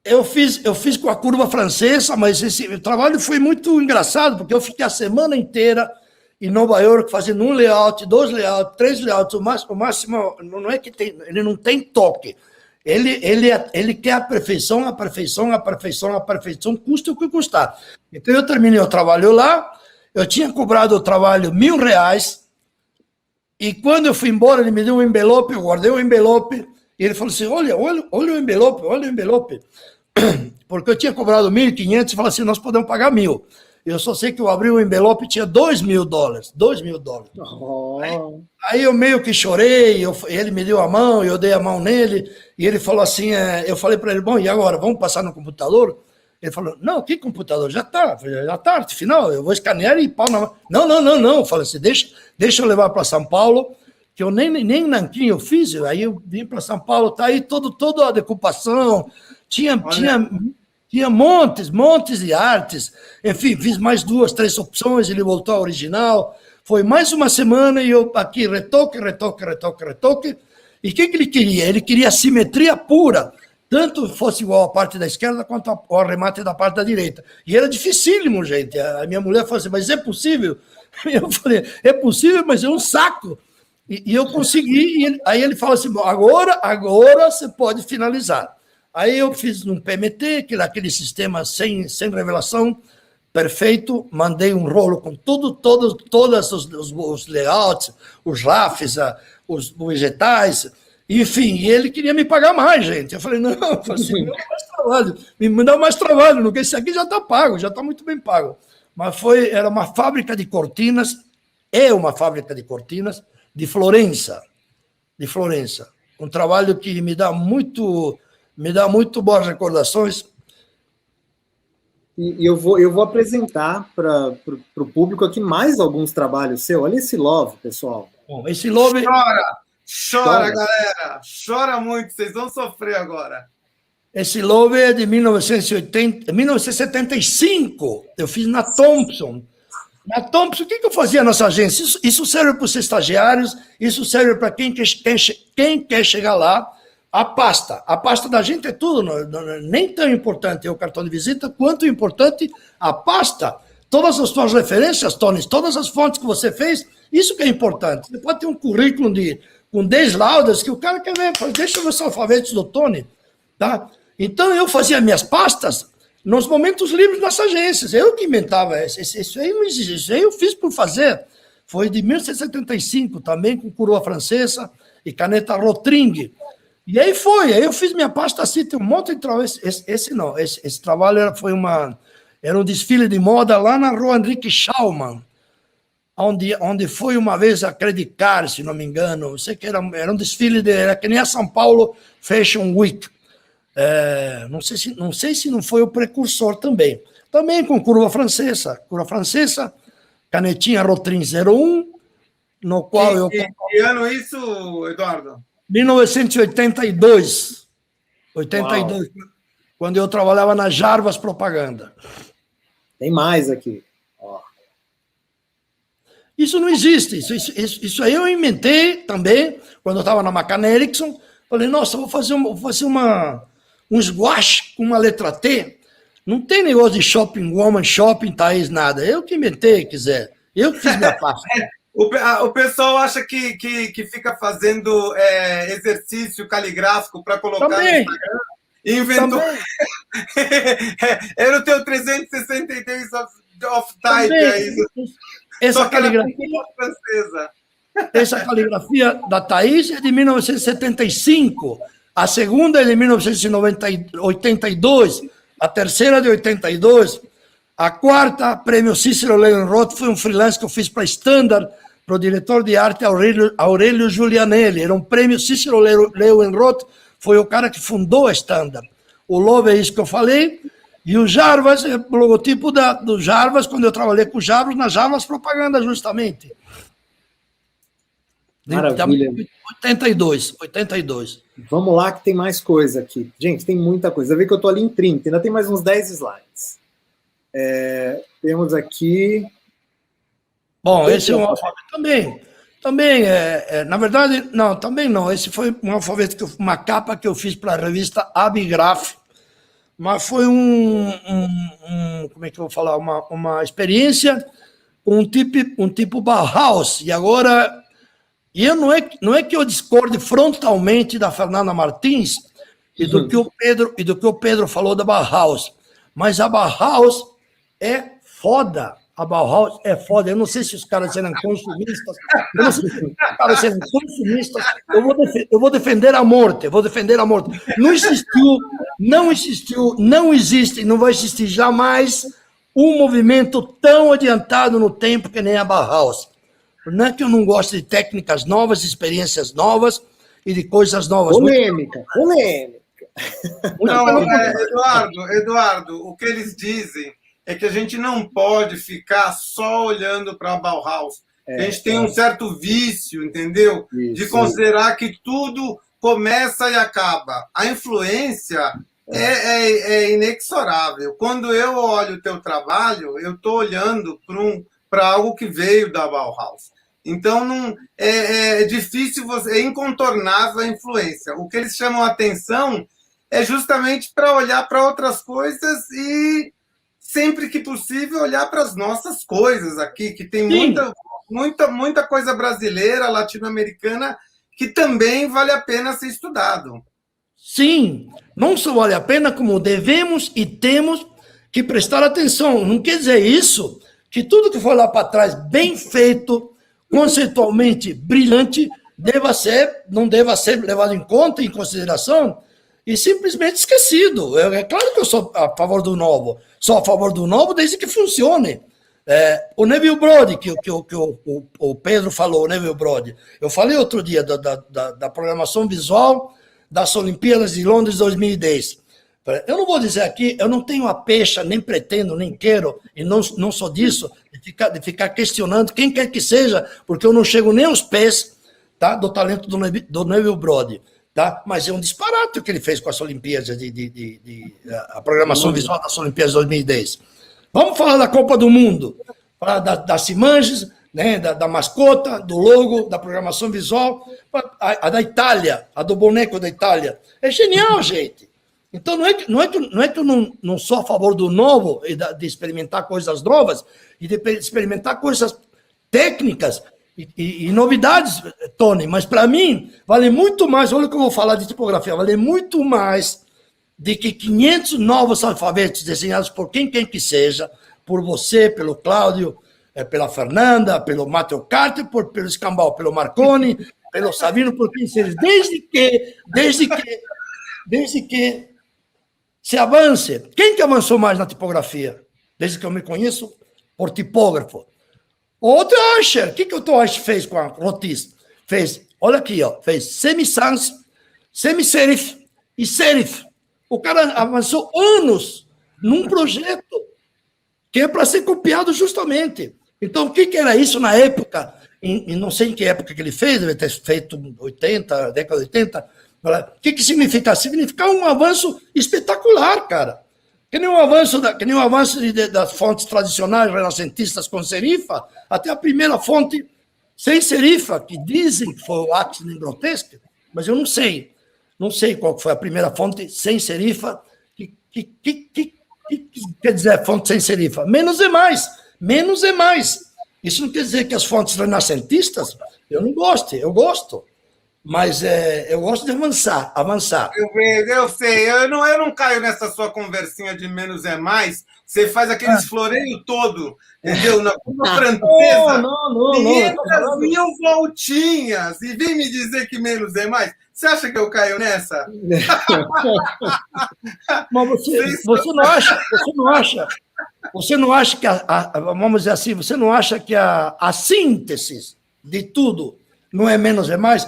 Eu fiz com a curva francesa, mas esse trabalho foi muito engraçado, porque eu fiquei a semana inteira em Nova York fazendo um layout, 2 layouts, 3 layouts. O máximo não é que ele não tem toque. Ele quer a perfeição, custa o que custar. Então eu terminei o trabalho lá, eu tinha cobrado o trabalho R$1.000, e quando eu fui embora, ele me deu um envelope, eu guardei o envelope, e ele falou assim, olha o envelope, porque eu tinha cobrado 1.500 e falou assim, nós podemos pagar 1.000. Eu só sei que eu abri o envelope e tinha $2.000. Oh. Aí eu meio que chorei, ele me deu a mão, eu dei a mão nele, e ele falou assim, eu falei para ele, bom, e agora, vamos passar no computador? Ele falou, não, que computador? Já tá, final, eu vou escanear e pau na mão. Não, eu falei assim, deixa eu levar para São Paulo, que eu nem Nanquim eu fiz, aí eu vim para São Paulo, tá aí toda a decupação, tinha montes de artes, enfim, fiz mais 2, 3 opções, ele voltou ao original, foi mais uma semana e eu aqui retoque, e o que ele queria? Ele queria simetria pura, tanto fosse igual a parte da esquerda quanto ao arremate da parte da direita, e era dificílimo, gente, a minha mulher falou assim, mas é possível? Eu falei, é possível, mas é um saco, e eu consegui, aí ele falou assim, bom, agora você pode finalizar. Aí eu fiz um PMT, que era aquele sistema sem revelação, perfeito, mandei um rolo com todos os layouts, os RAFs, os vegetais, enfim, e ele queria me pagar mais, gente. Eu falei, não, me dá mais trabalho, porque esse aqui já está pago, já está muito bem pago. Mas era uma fábrica de cortinas, de Florença, um trabalho que me dá muito boas recordações. E eu vou apresentar para o público aqui mais alguns trabalhos seus. Olha esse Love, pessoal. Bom, esse Love... Chora, galera. Chora muito, vocês vão sofrer agora. Esse Love é de 1975. Eu fiz na Thompson. Na Thompson, o que eu fazia nessa agência? Isso serve para os estagiários, isso serve para quem quer chegar lá. A pasta da gente é tudo, nem tão importante é o cartão de visita, quanto importante a pasta. Todas as suas referências, Tony, todas as fontes que você fez, isso que é importante. Você pode ter um currículo com 10 laudas que o cara quer ver, deixa eu ver os alfabetos do Tony. Tá? Então, eu fazia minhas pastas nos momentos livres das agências. Eu que inventava isso aí não existe, isso aí eu fiz por fazer. Foi de 1975, também com coroa francesa e caneta Rotring. E aí aí eu fiz minha pasta assim, tem um monte de trabalho. Esse trabalho era um desfile de moda lá na rua Henrique Schaumann, onde foi uma vez a Credicar, se não me engano. Eu sei que era um desfile, era que nem a São Paulo Fashion Week. Não sei se não foi o precursor também. Também com curva francesa, canetinha Rotring 01, no qual Que ano isso, Eduardo? 1982. 82, Uau. quando eu trabalhava na Jarvas Propaganda. Tem mais aqui. Ó. Isso não existe. Isso aí eu inventei também, quando eu estava na McCann Erickson. Falei, nossa, vou fazer um squash com uma letra T. Não tem negócio de shopping woman, shopping Thaís, nada. Eu que inventei, quiser. Eu que fiz minha parte. O pessoal acha que fica fazendo exercício caligráfico para colocar Também. no Instagram. Inventou. Era o teu 363 of type aí. Essa Só que caligrafia francesa. Essa caligrafia da Thaís é de 1975, a segunda é de 1982, a terceira de 82, a quarta, prêmio Cícero Leuenroth, foi um freelance que eu fiz para Standard, para o diretor de arte Aurélio Giulianelli. Era um prêmio Cícero Leuenroth, foi o cara que fundou a Standard. O Love é isso que eu falei, e o Jarvas, é o logotipo do Jarvas, quando eu trabalhei com o Jarvas, na Jarvas Propaganda, justamente. Maravilha. 82. Vamos lá que tem mais coisa aqui. Gente, tem muita coisa. Você vê que eu estou ali em 30, ainda tem mais uns 10 slides. Temos aqui... Bom, esse é um alfabeto também. Também, na verdade, não, também não. Esse foi um alfabeto, uma capa que eu fiz para a revista Abigraph, mas foi como é que eu vou falar? Uma experiência com um tipo Bauhaus. E agora... E não é que eu discorde frontalmente da Fernanda Martins e do que o Pedro falou da Bauhaus, mas a Bauhaus é foda. A Bauhaus é foda. Eu não sei se os caras eram consumistas. Eu não sei se os caras eram consumistas. Eu vou defender a morte. Não existiu, não existe e não vai existir jamais um movimento tão adiantado no tempo que nem a Bauhaus. Não é que eu não gosto de técnicas novas, experiências novas e de coisas novas. Polêmica. Não, Eduardo, o que eles dizem é que a gente não pode ficar só olhando para a Bauhaus. A gente tem um certo vício, entendeu? Isso. De considerar que tudo começa e acaba. A influência é inexorável. Quando eu olho o teu trabalho, eu estou olhando para algo que veio da Bauhaus. Então, não, é difícil, é incontornável a influência. O que eles chamam a atenção é justamente para olhar para outras coisas e, sempre que possível, olhar para as nossas coisas aqui, que tem muita coisa brasileira, latino-americana, que também vale a pena ser estudado. Sim, não só vale a pena, como devemos e temos que prestar atenção. Não quer dizer isso que tudo que for lá para trás, bem feito, conceitualmente brilhante, não deva ser levado em conta, em consideração, e simplesmente esquecido. É claro que eu sou a favor do novo. Sou a favor do novo desde que funcione. O Neville Brody, que o Pedro falou, o Neville Brody. Eu falei outro dia da programação visual das Olimpíadas de Londres 2010. Eu não vou dizer aqui, eu não tenho a pecha, nem pretendo, nem quero, e não sou disso, de ficar questionando quem quer que seja, porque eu não chego nem aos pés, tá, do talento do Neville Brody. Tá? Mas é um disparate o que ele fez com as Olimpíadas, a programação visual das Olimpíadas de 2010. Vamos falar da Copa do Mundo, falar das imagens, né, da mascota, do logo, da programação visual, a da Itália, a do boneco da Itália. É genial, gente. Então, não é que eu não sou a favor do novo, e de experimentar coisas novas, e de experimentar coisas técnicas e novidades, Tony, mas para mim, vale muito mais, olha o que eu vou falar de tipografia, vale muito mais de que 500 novos alfabetos desenhados por quem que seja, por você, pelo Cláudio, pela Fernanda, pelo Matteo Carter, pelo Escambau, pelo Marconi, pelo Savino, por quem seja, desde que se avance. Quem que avançou mais na tipografia? Desde que eu me conheço, por tipógrafo. O Otto Ascher, o que o Otto Ascher fez com a Rotis? Fez, olha aqui, ó, fez semi-sans, semi-serif e serif. O cara avançou anos num projeto que é para ser copiado justamente. Então, o que era isso na época? Não sei em que época que ele fez, deve ter feito 80, década de 80. O que significa? Significa um avanço espetacular, cara. Que nem o avanço das fontes tradicionais renascentistas com serifa, até a primeira fonte sem serifa, que dizem que foi o Accident Grotesque, mas eu não sei. Não sei qual foi a primeira fonte sem serifa. Que quer dizer fonte sem serifa? Menos é mais. Menos é mais. Isso não quer dizer que as fontes renascentistas eu não gosto. Eu gosto. Mas eu gosto de avançar. Eu sei, eu não caio nessa sua conversinha de menos é mais. Você faz aqueles floreios todo, entendeu? Na francesa. Não. 500.000 voltinhas. E vem me dizer que menos é mais. Você acha que eu caio nessa? Mas você não acha que vamos dizer assim, você não acha que a síntese de tudo não é menos é mais?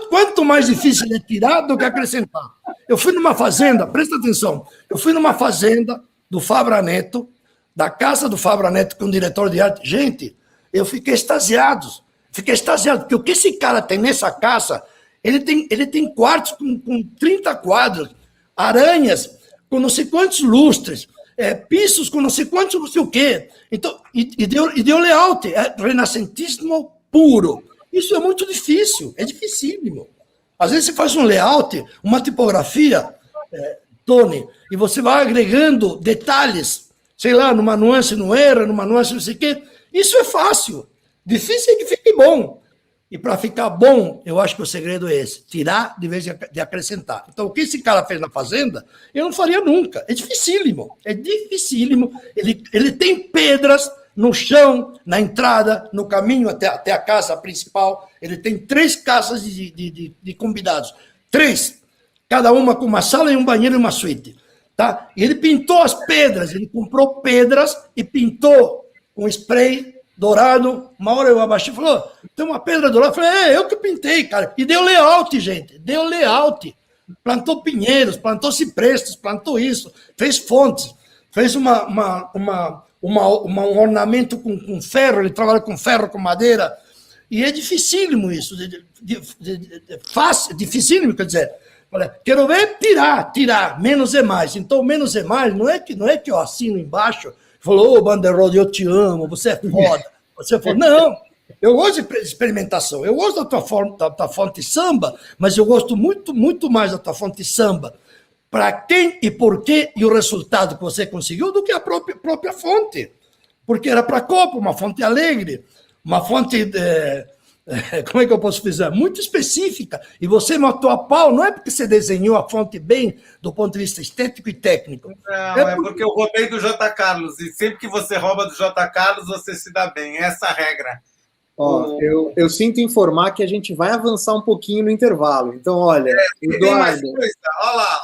Quanto mais difícil é tirar do que acrescentar. Eu fui numa fazenda, presta atenção, eu fui numa fazenda do Fabra Neto, da casa do Fabra Neto com o diretor de arte. Gente, eu fiquei extasiado, porque o que esse cara tem nessa casa, ele tem quartos com 30 quadros, aranhas com não sei quantos lustres, pisos com não sei quantos, não sei o quê. Então, e deu layout, renascentismo puro. Isso é muito difícil, é dificílimo. Às vezes você faz um layout, uma tipografia, Tony, e você vai agregando detalhes, sei lá, numa nuance no erro, numa nuance não sei o quê. Isso é fácil. Difícil é que fique bom. E para ficar bom, eu acho que o segredo é esse, tirar de vez de acrescentar. Então, o que esse cara fez na fazenda, eu não faria nunca. É dificílimo. Ele tem pedras no chão, na entrada, no caminho até a casa principal. Ele tem 3 casas de convidados. 3. Cada uma com uma sala e um banheiro e uma suíte. Tá? E ele pintou as pedras. Ele comprou pedras e pintou com spray dourado. Uma hora eu abaixei e falou, tem uma pedra dourada. Eu falei, eu que pintei, cara. E deu layout, gente. Deu layout. Plantou pinheiros, plantou ciprestes, plantou isso. Fez fontes. Fez um ornamento com ferro. Ele trabalha com ferro, com madeira. E é dificílimo isso. Fácil, dificílimo, quer dizer. Quero ver tirar. Menos é mais. Então, menos é mais. Não é que eu assino embaixo. Falou, Banderol, eu te amo, você é foda. Você falou, não, eu gosto de experimentação, eu gosto da tua fonte samba, mas eu gosto muito, muito mais da tua fonte samba. Para quem e por quê e o resultado que você conseguiu do que a própria fonte. Porque era para Copa, uma fonte alegre, uma fonte, como é que eu posso dizer? Muito específica. E você matou a pau, não é porque você desenhou a fonte bem do ponto de vista estético e técnico. Não, é porque eu roubei do J. Carlos. E sempre que você rouba do J. Carlos, você se dá bem. Essa é a regra. Ó, eu sinto informar que a gente vai avançar um pouquinho no intervalo. Então, olha, Eduardo, olha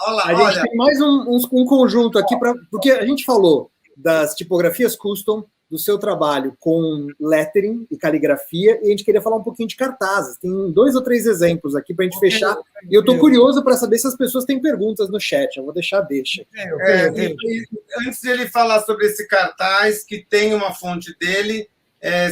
lá. A gente tem mais um conjunto aqui, porque a gente falou das tipografias custom, do seu trabalho com lettering e caligrafia, e a gente queria falar um pouquinho de cartazes. Tem 2 ou 3 exemplos aqui para a gente fechar. E eu estou curioso para saber se as pessoas têm perguntas no chat. Eu vou deixa. Antes de ele falar sobre esse cartaz, que tem uma fonte dele,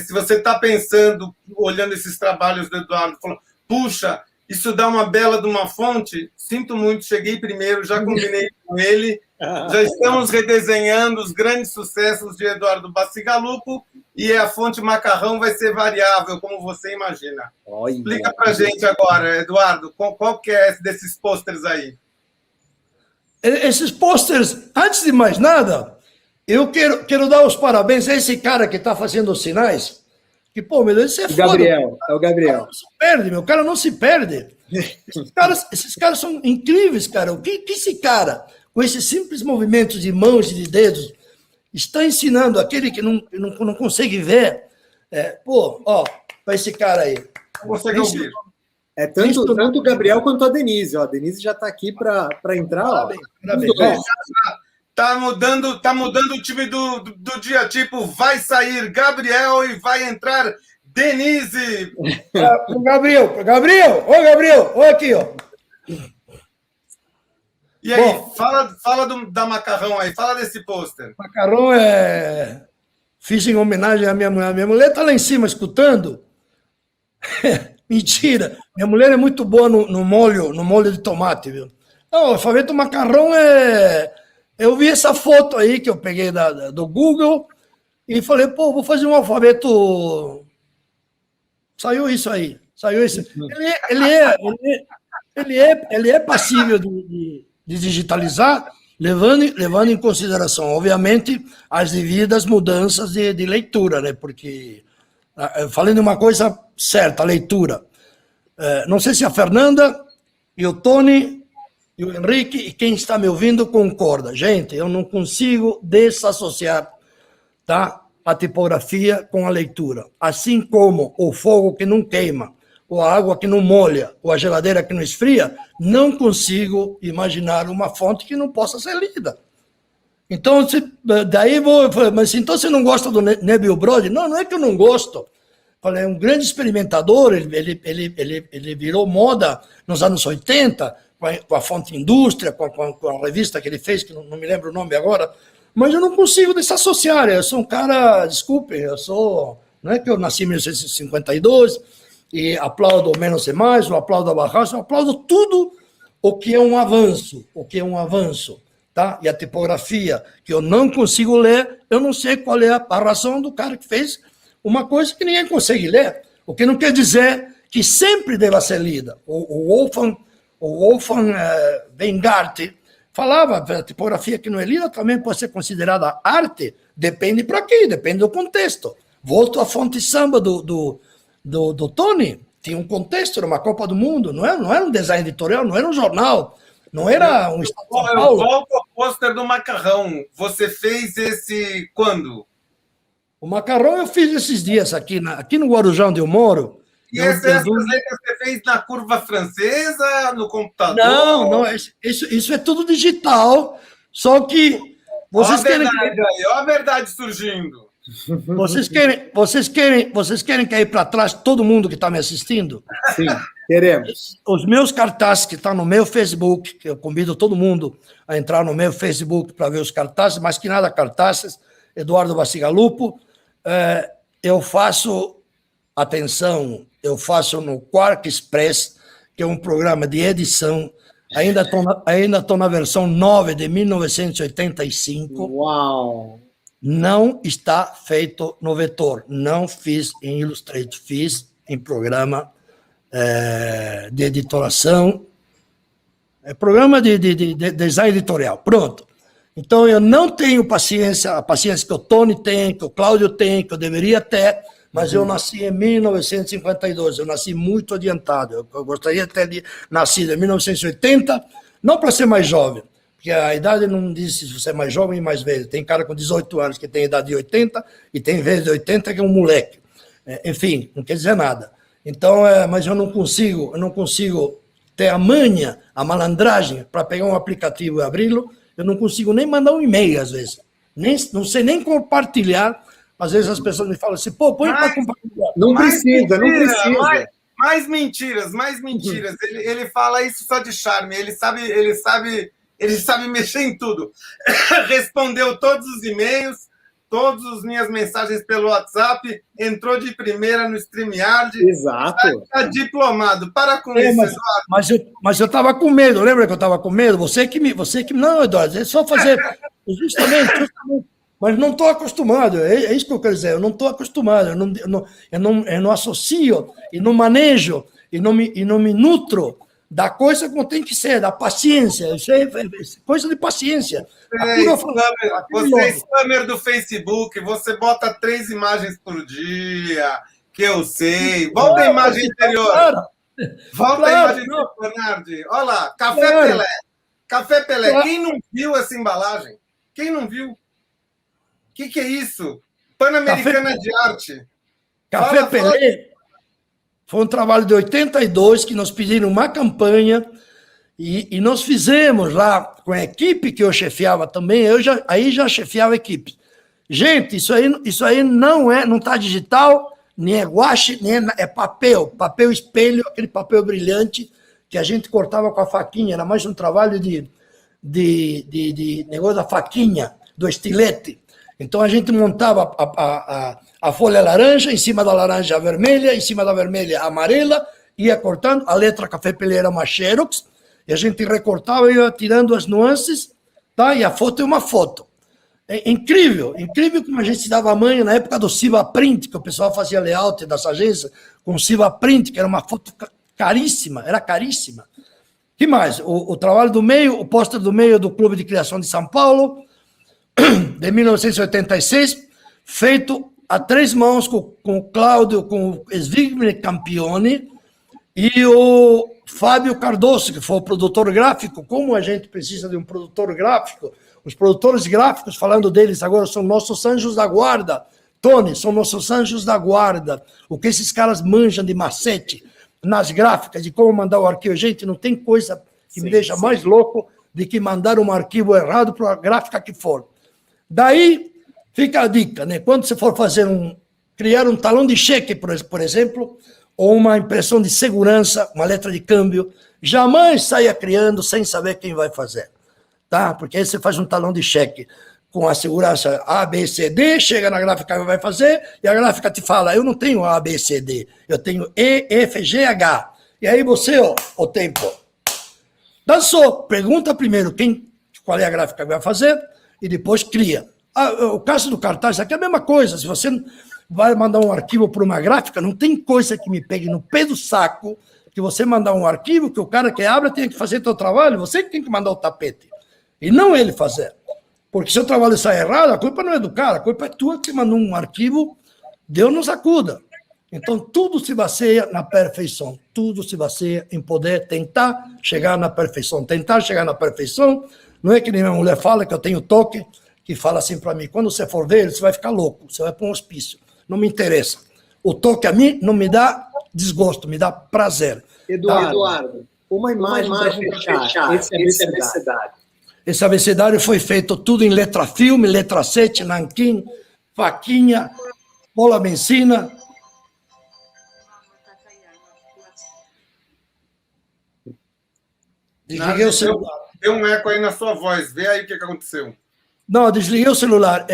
se você está pensando, olhando esses trabalhos do Eduardo, falando, puxa, isso dá uma bela de uma fonte, sinto muito, cheguei primeiro, já combinei com ele, já estamos redesenhando os grandes sucessos de Eduardo Bacigalupo e a fonte macarrão vai ser variável, como você imagina. Olha. Explica para a gente agora, Eduardo, qual que é desses pôsteres aí? Esses pôsteres, antes de mais nada, eu quero dar os parabéns a esse cara que está fazendo os sinais, que, pô, meu Deus, isso é foda. Gabriel, é o Gabriel. O cara não se perde. Esses caras são incríveis, cara. O que esse cara, com esses simples movimentos de mãos e de dedos, está ensinando aquele que não consegue ver Para esse cara aí. Consegue ouvir. É tanto o Gabriel quanto a Denise. Ó. A Denise já está aqui para entrar. Parabéns, Tá mudando o time do dia, tipo, vai sair Gabriel e vai entrar Denise. Gabriel, olha aqui, ó. E aí, fala da Macarrão aí, fala desse pôster. Macarrão fiz em homenagem à minha mulher. Minha mulher está lá em cima escutando. Mentira. Minha mulher é muito boa no molho de tomate, viu? Não, o alfabeto macarrão Eu vi essa foto aí que eu peguei do Google e falei, vou fazer um alfabeto. Saiu isso aí. Ele é passível de digitalizar, levando em consideração, obviamente, as devidas mudanças de leitura, né? Porque, falando de uma coisa certa, a leitura. Não sei se a Fernanda e o Tony e o Henrique e quem está me ouvindo concorda. Gente, eu não consigo desassociar, tá, a tipografia com a leitura. Assim como o fogo que não queima, ou a água que não molha, ou a geladeira que não esfria, não consigo imaginar uma fonte que não possa ser lida. Então, daí mas então você não gosta do Neville Brody? Não é que eu não gosto. Falei, é um grande experimentador, ele virou moda nos anos 80, com a Fonte Indústria, com a revista que ele fez, que não me lembro o nome agora, mas eu não consigo desassociar. Eu sou um cara, desculpem, não é que eu nasci em 1952 e aplaudo o Menos é Mais, eu aplaudo a Barraça, eu aplaudo tudo o que é um avanço, tá? E a tipografia, que eu não consigo ler, eu não sei qual é a razão do cara que fez uma coisa que ninguém consegue ler, o que não quer dizer que sempre deva ser lida. O Wolfgang Weingart falava que a tipografia que não é lida também pode ser considerada arte, depende para quê, depende do contexto. Volto à fonte samba do Tony, tinha um contexto, era uma Copa do Mundo, não era um design editorial, não era um jornal, não era um Estado de São Paulo. Eu volto ao pôster do Macarrão. Você fez esse quando? O Macarrão eu fiz esses dias aqui no Guarujá, onde eu moro. E essas letras você fez na curva francesa, no computador? Não, isso é tudo digital, só que vocês querem... Olha a verdade surgindo. Vocês querem que aí para trás todo mundo que está me assistindo? Sim, queremos. Os meus cartazes que estão no meu Facebook, que eu convido todo mundo a entrar no meu Facebook para ver os cartazes, mais que nada cartazes, Eduardo Bacigalupo, eu faço no Quark Express, que é um programa de edição, ainda estou na versão 9 de 1985. Uau! Não está feito no vetor, não fiz em Illustrator, fiz em programa de editoração, programa de design editorial, pronto. Então, eu não tenho a paciência que o Tony tem, que o Cláudio tem, que eu deveria ter, mas eu nasci em 1952, eu nasci muito adiantado. Eu gostaria de ter nascido em 1980, não para ser mais jovem, porque a idade não diz se você é mais jovem ou mais velho. Tem cara com 18 anos que tem idade de 80 e tem vez de 80 que é um moleque. Enfim, não quer dizer nada. Então, mas eu não consigo ter a manha, a malandragem para pegar um aplicativo e abri-lo. Eu não consigo nem mandar um e-mail, às vezes. Não sei nem compartilhar. Às vezes as pessoas me falam assim, põe para compartilhar. Não precisa. Mais mentiras. Ele fala isso só de charme. Ele sabe mexer em tudo. Respondeu todos os e-mails, todas as minhas mensagens pelo WhatsApp, entrou de primeira no StreamYard. Exato. Está diplomado. Para com isso, Eduardo. Mas eu estava com medo, lembra que eu estava com medo? Você que Não, Eduardo, é só fazer... Justamente. Mas não estou acostumado, é isso que eu quero dizer, eu não estou acostumado, eu não associo, e não manejo, e não me nutro da coisa como tem que ser, da paciência, isso é coisa de paciência. Você é spammer do Facebook, você bota 3 imagens por dia, que eu sei. Volta a imagem anterior. Volta a imagem anterior, Bernardi. Olha lá, Café Pelé. Café Pelé. Quem não viu essa embalagem? Quem não viu? O que é isso? Pan-Americana de Arte. Café Pelé foi um trabalho de 82 que nos pediram uma campanha e nós fizemos lá com a equipe que eu chefiava também, aí já chefiava a equipe. Gente, isso aí não está digital, nem é guache, nem é papel espelho, aquele papel brilhante que a gente cortava com a faquinha, era mais um trabalho de negócio da faquinha, do estilete. Então a gente montava a folha laranja, em cima da laranja vermelha, em cima da vermelha amarela, ia cortando, a letra Café Pelé era uma xerox, e a gente recortava e ia tirando as nuances, tá? E a foto é uma foto. É incrível como a gente se dava manha na época do Siva Print, que o pessoal fazia layout das agências com Siva Print, que era uma foto caríssima, era caríssima. Que mais? O trabalho do meio, o pôster do meio do Clube de Criação de São Paulo, de 1986, feito a 3 mãos com o Cláudio, com o Svigny Campione e o Fábio Cardoso, que foi o produtor gráfico. Como a gente precisa de um produtor gráfico? Os produtores gráficos, falando deles agora, são nossos anjos da guarda. Tony, são nossos anjos da guarda. O que esses caras manjam de macete nas gráficas, de como mandar o arquivo. Gente, não tem coisa que me deixa mais louco de que mandar um arquivo errado para a gráfica que for. Daí fica a dica, né? Quando você for criar um talão de cheque, por exemplo, ou uma impressão de segurança, uma letra de câmbio, jamais saia criando sem saber quem vai fazer, tá? Porque aí você faz um talão de cheque com a segurança A, B, C, D, chega na gráfica que vai fazer, e a gráfica te fala, eu não tenho A, B, C, D, eu tenho E, F, G, H. E aí você, o tempo. Dançou, pergunta primeiro qual é a gráfica que vai fazer, e depois cria. O caso do cartaz aqui é a mesma coisa. Se você vai mandar um arquivo para uma gráfica, não tem coisa que me pegue no pé do saco que você mandar um arquivo que o cara que abre tem que fazer seu trabalho, você que tem que mandar o tapete, e não ele fazer. Porque se o trabalho sai errado, a culpa não é do cara, a culpa é tua que mandou um arquivo, Deus nos acuda. Então, tudo se baseia na perfeição, tudo se baseia em poder tentar chegar na perfeição. Tentar chegar na perfeição não é que nem minha mulher fala, que eu tenho toque, que fala assim para mim, quando você for ver, você vai ficar louco, você vai para um hospício. Não me interessa. O toque a mim não me dá desgosto, me dá prazer. Eduardo, uma imagem para fechar. Esse abecedário. Esse abecedário foi feito tudo em letra filme, letra 7, nanquim, faquinha, bola benzina. Desliguei o celular. Deu um eco aí na sua voz. Vê aí o que aconteceu. Não, desliguei o celular.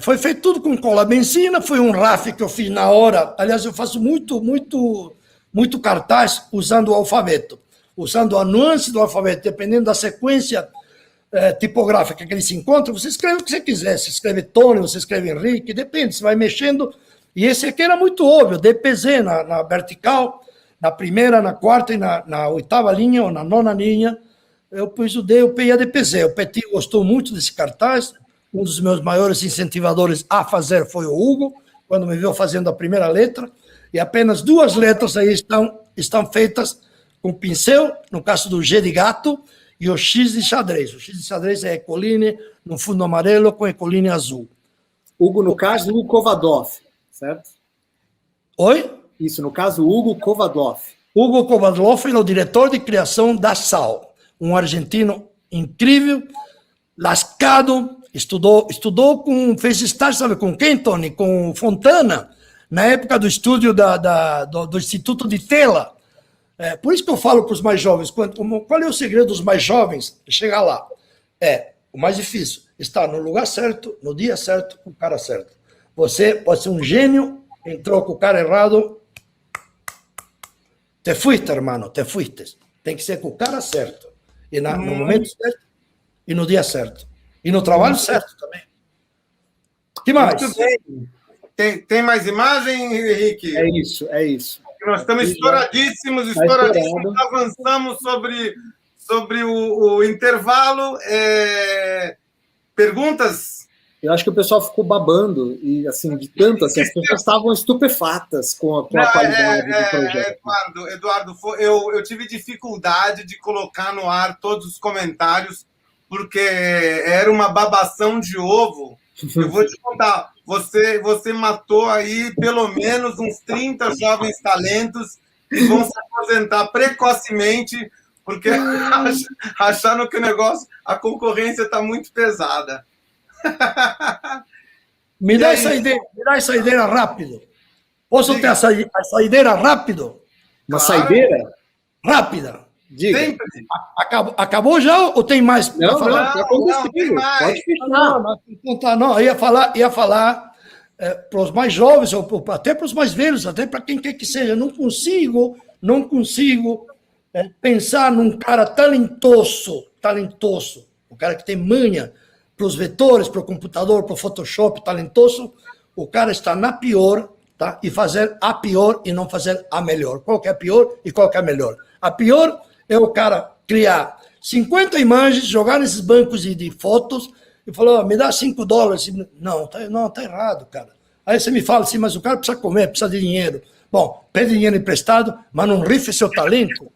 Foi feito tudo com cola benzina, foi um RAF que eu fiz na hora. Aliás, eu faço muito cartaz usando o alfabeto, usando a nuance do alfabeto, dependendo da sequência tipográfica que ele se encontra, você escreve o que você quiser. Você escreve Tony, você escreve Henrique, depende, você vai mexendo. E esse aqui era muito óbvio, DPZ na vertical, na primeira, na quarta e na oitava linha ou na nona linha. Eu pus o DUP e a DPZ. O Petit gostou muito desse cartaz. Um dos meus maiores incentivadores a fazer foi o Hugo, quando me viu fazendo a primeira letra. E apenas 2 letras aí estão feitas com pincel, no caso do G de gato, e o X de xadrez. O X de xadrez é Ecoline no fundo amarelo com Ecoline azul. Hugo, no caso, Hugo Kovadov, certo? Oi? Isso, no caso, Hugo Kovadov. Hugo Kovadov é o diretor de criação da SAL. Um argentino incrível, lascado, fez estágio, sabe com quem, Tony? Com Fontana, na época do estúdio do Instituto de Tela. Por isso que eu falo para os mais jovens, qual é o segredo dos mais jovens? Chegar lá. O mais difícil, estar no lugar certo, no dia certo, com o cara certo. Você pode ser um gênio, entrou com o cara errado, te fuiste, hermano, te fuiste. Tem que ser com o cara certo. E no momento certo, e no dia certo. E no trabalho certo também. O que mais? Muito bem. Tem mais imagem, Henrique? É isso. Nós estamos estouradíssimos. Avançamos sobre o intervalo. Perguntas? Eu acho que o pessoal ficou babando, e assim, de tanto, assim, as pessoas estavam estupefatas com a qualidade do projeto. Eduardo, eu tive dificuldade de colocar no ar todos os comentários, porque era uma babação de ovo. Eu vou te contar. você matou aí pelo menos uns 30 jovens talentos que vão se aposentar precocemente porque acharam que o negócio, a concorrência está muito pesada. Me dá essa ideia rápido. Posso ter a saideira rápido? Uma saideira? Rápida. Diga. Sempre. Acabou já ou tem mais para falar? Não, tem mais. Pode fechar. Não, ia falar para os mais jovens, ou até para os mais velhos, até para quem quer que seja. Não consigo pensar num cara talentoso, o cara que tem manha para os vetores, para o computador, para o Photoshop, talentoso, o cara está na pior, tá? E fazer a pior e não fazer a melhor. Qual que é a pior e qual que é a melhor? A pior é o cara criar 50 imagens, jogar nesses bancos de fotos e falar, me dá $5. Não, tá errado, cara. Aí você me fala assim, mas o cara precisa comer, precisa de dinheiro. Bom, pede dinheiro emprestado, mas não rife seu talento.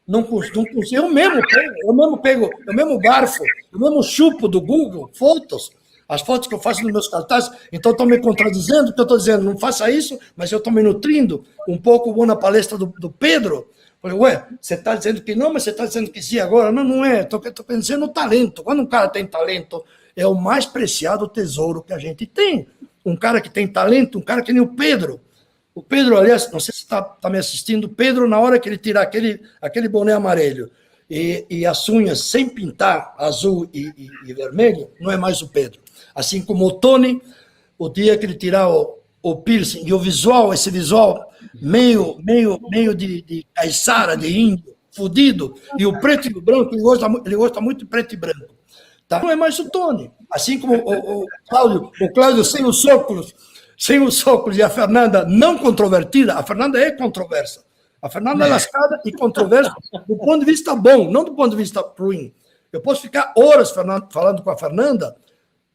Não consigo. Eu mesmo garfo, eu mesmo chupo do Google, fotos, as fotos que eu faço nos meus cartazes. Então estão me contradizendo, porque eu estou dizendo, não faça isso, mas eu estou me nutrindo um pouco. Vou na palestra do Pedro. Falei, ué, você está dizendo que não, mas você está dizendo que sim agora? Não é, estou pensando no talento. Quando um cara tem talento, é o mais preciado tesouro que a gente tem. Um cara que tem talento, um cara que nem o Pedro. O Pedro, aliás, não sei se está me assistindo, o Pedro, na hora que ele tirar aquele boné amarelo e as unhas sem pintar, azul e vermelho, não é mais o Pedro. Assim como o Tony, o dia que ele tirar o piercing e o visual, esse visual meio de caiçara, de índio, fudido, e o preto e o branco, ele gosta muito de preto e branco. Tá? Não é mais o Tony. Assim como o Cláudio sem os óculos, e a Fernanda não controvertida, a Fernanda é controversa. A Fernanda é lascada e controversa do ponto de vista bom, não do ponto de vista ruim. Eu posso ficar horas falando com a Fernanda,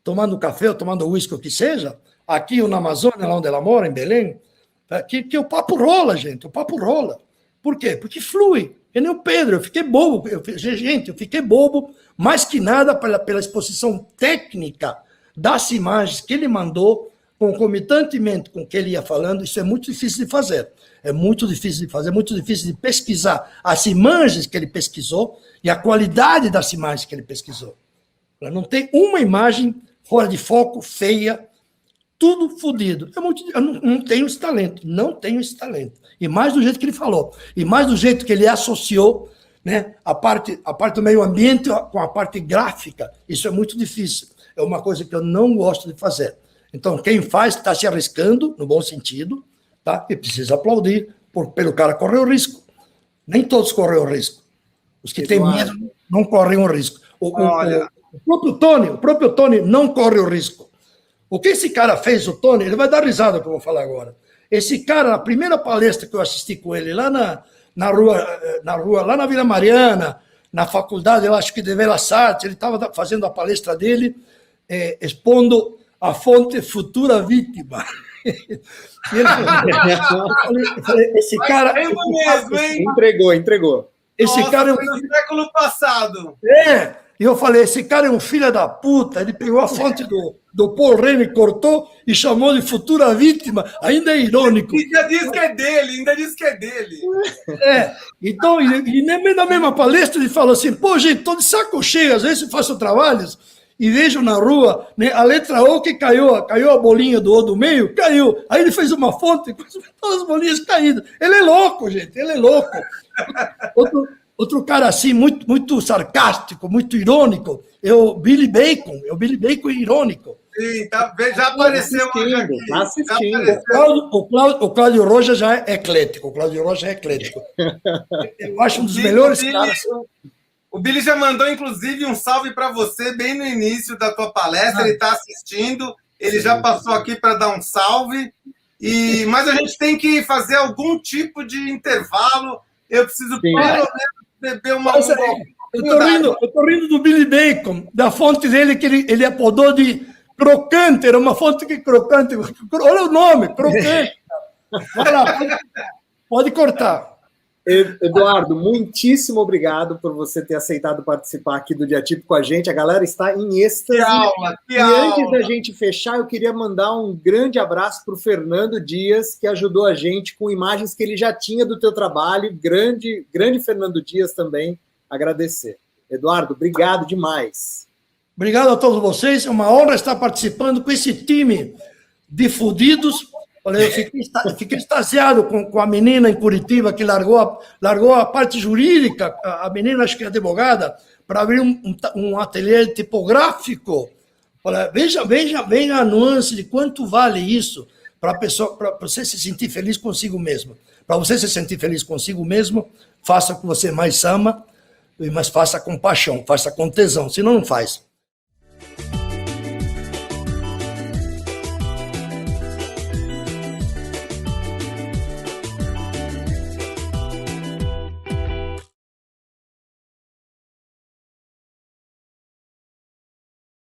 tomando café ou tomando uísque, o que seja, aqui ou na Amazônia, lá onde ela mora, em Belém, que o papo rola, gente, o papo rola. Por quê? Porque flui. É nem o Pedro, eu fiquei bobo, mais que nada pela exposição técnica das imagens que ele mandou, concomitantemente com o que ele ia falando. Isso é muito difícil de fazer. É muito difícil de pesquisar as imagens que ele pesquisou e a qualidade das imagens que ele pesquisou. Não tem uma imagem fora de foco, feia, tudo fodido. Eu não tenho esse talento, E mais do jeito que ele falou, e mais do jeito que ele associou, né, a parte do meio ambiente com a parte gráfica. Isso é muito difícil. É uma coisa que eu não gosto de fazer. Então, quem faz está se arriscando, no bom sentido, tá? E precisa aplaudir pelo cara correr o risco. Nem todos correm o risco. Os que têm medo não correm o risco. O próprio Tony não corre o risco. O que esse cara fez, o Tony, ele vai dar risada que eu vou falar agora. Esse cara, na primeira palestra que eu assisti com ele, lá na rua, lá na Vila Mariana, na faculdade, eu acho que de Belas Artes, ele estava fazendo a palestra dele, expondo a fonte futura vítima. E ele falou, esse cara... Entregou. Esse cara foi no século passado. E eu falei, esse cara é um filho da puta, ele pegou a fonte do Paul Rene, cortou e chamou de futura vítima, ainda é irônico. E ainda diz que é dele. Então, e na mesma palestra ele falou assim, pô, gente, estou de saco cheio, às vezes eu faço trabalhos e vejo na rua, né, a letra O que caiu a bolinha do O do meio, caiu. Aí ele fez uma fonte com todas as bolinhas caídas. Ele é louco, gente, ele é louco. Outro cara assim, muito, muito sarcástico, muito irônico, é o Billy Bacon. É o Billy Bacon irônico. Sim, já apareceu assistindo. O Cláudio Rocha já é eclético. Eu acho um dos melhores caras. O Billy já mandou, inclusive, um salve para você bem no início da tua palestra. Ele está assistindo, ele já passou aqui para dar um salve. Mas a gente tem que fazer algum tipo de intervalo. Eu preciso pelo menos beber uma... Eu tô rindo do Billy Bacon, da fonte dele que ele apodou de crocante. Era uma fonte que crocante. Olha o nome, crocante. Vai lá, pode cortar. Eduardo, muitíssimo obrigado por você ter aceitado participar aqui do Dia Típico com a gente. A galera está em êxtase. Que e aula! Antes da gente fechar, eu queria mandar um grande abraço para o Fernando Dias, que ajudou a gente com imagens que ele já tinha do teu trabalho. Grande Fernando Dias também, agradecer. Eduardo, obrigado demais. Obrigado a todos vocês. É uma honra estar participando com esse time de fudidos. Olha, eu fiquei extasiado com a menina em Curitiba que largou a parte jurídica, a menina, acho que é advogada, para abrir um ateliê tipográfico. Olha, veja a nuance de quanto vale isso para você se sentir feliz consigo mesmo. Para você se sentir feliz consigo mesmo, faça o que você mais ama, mas faça com paixão, faça com tesão, senão não faz.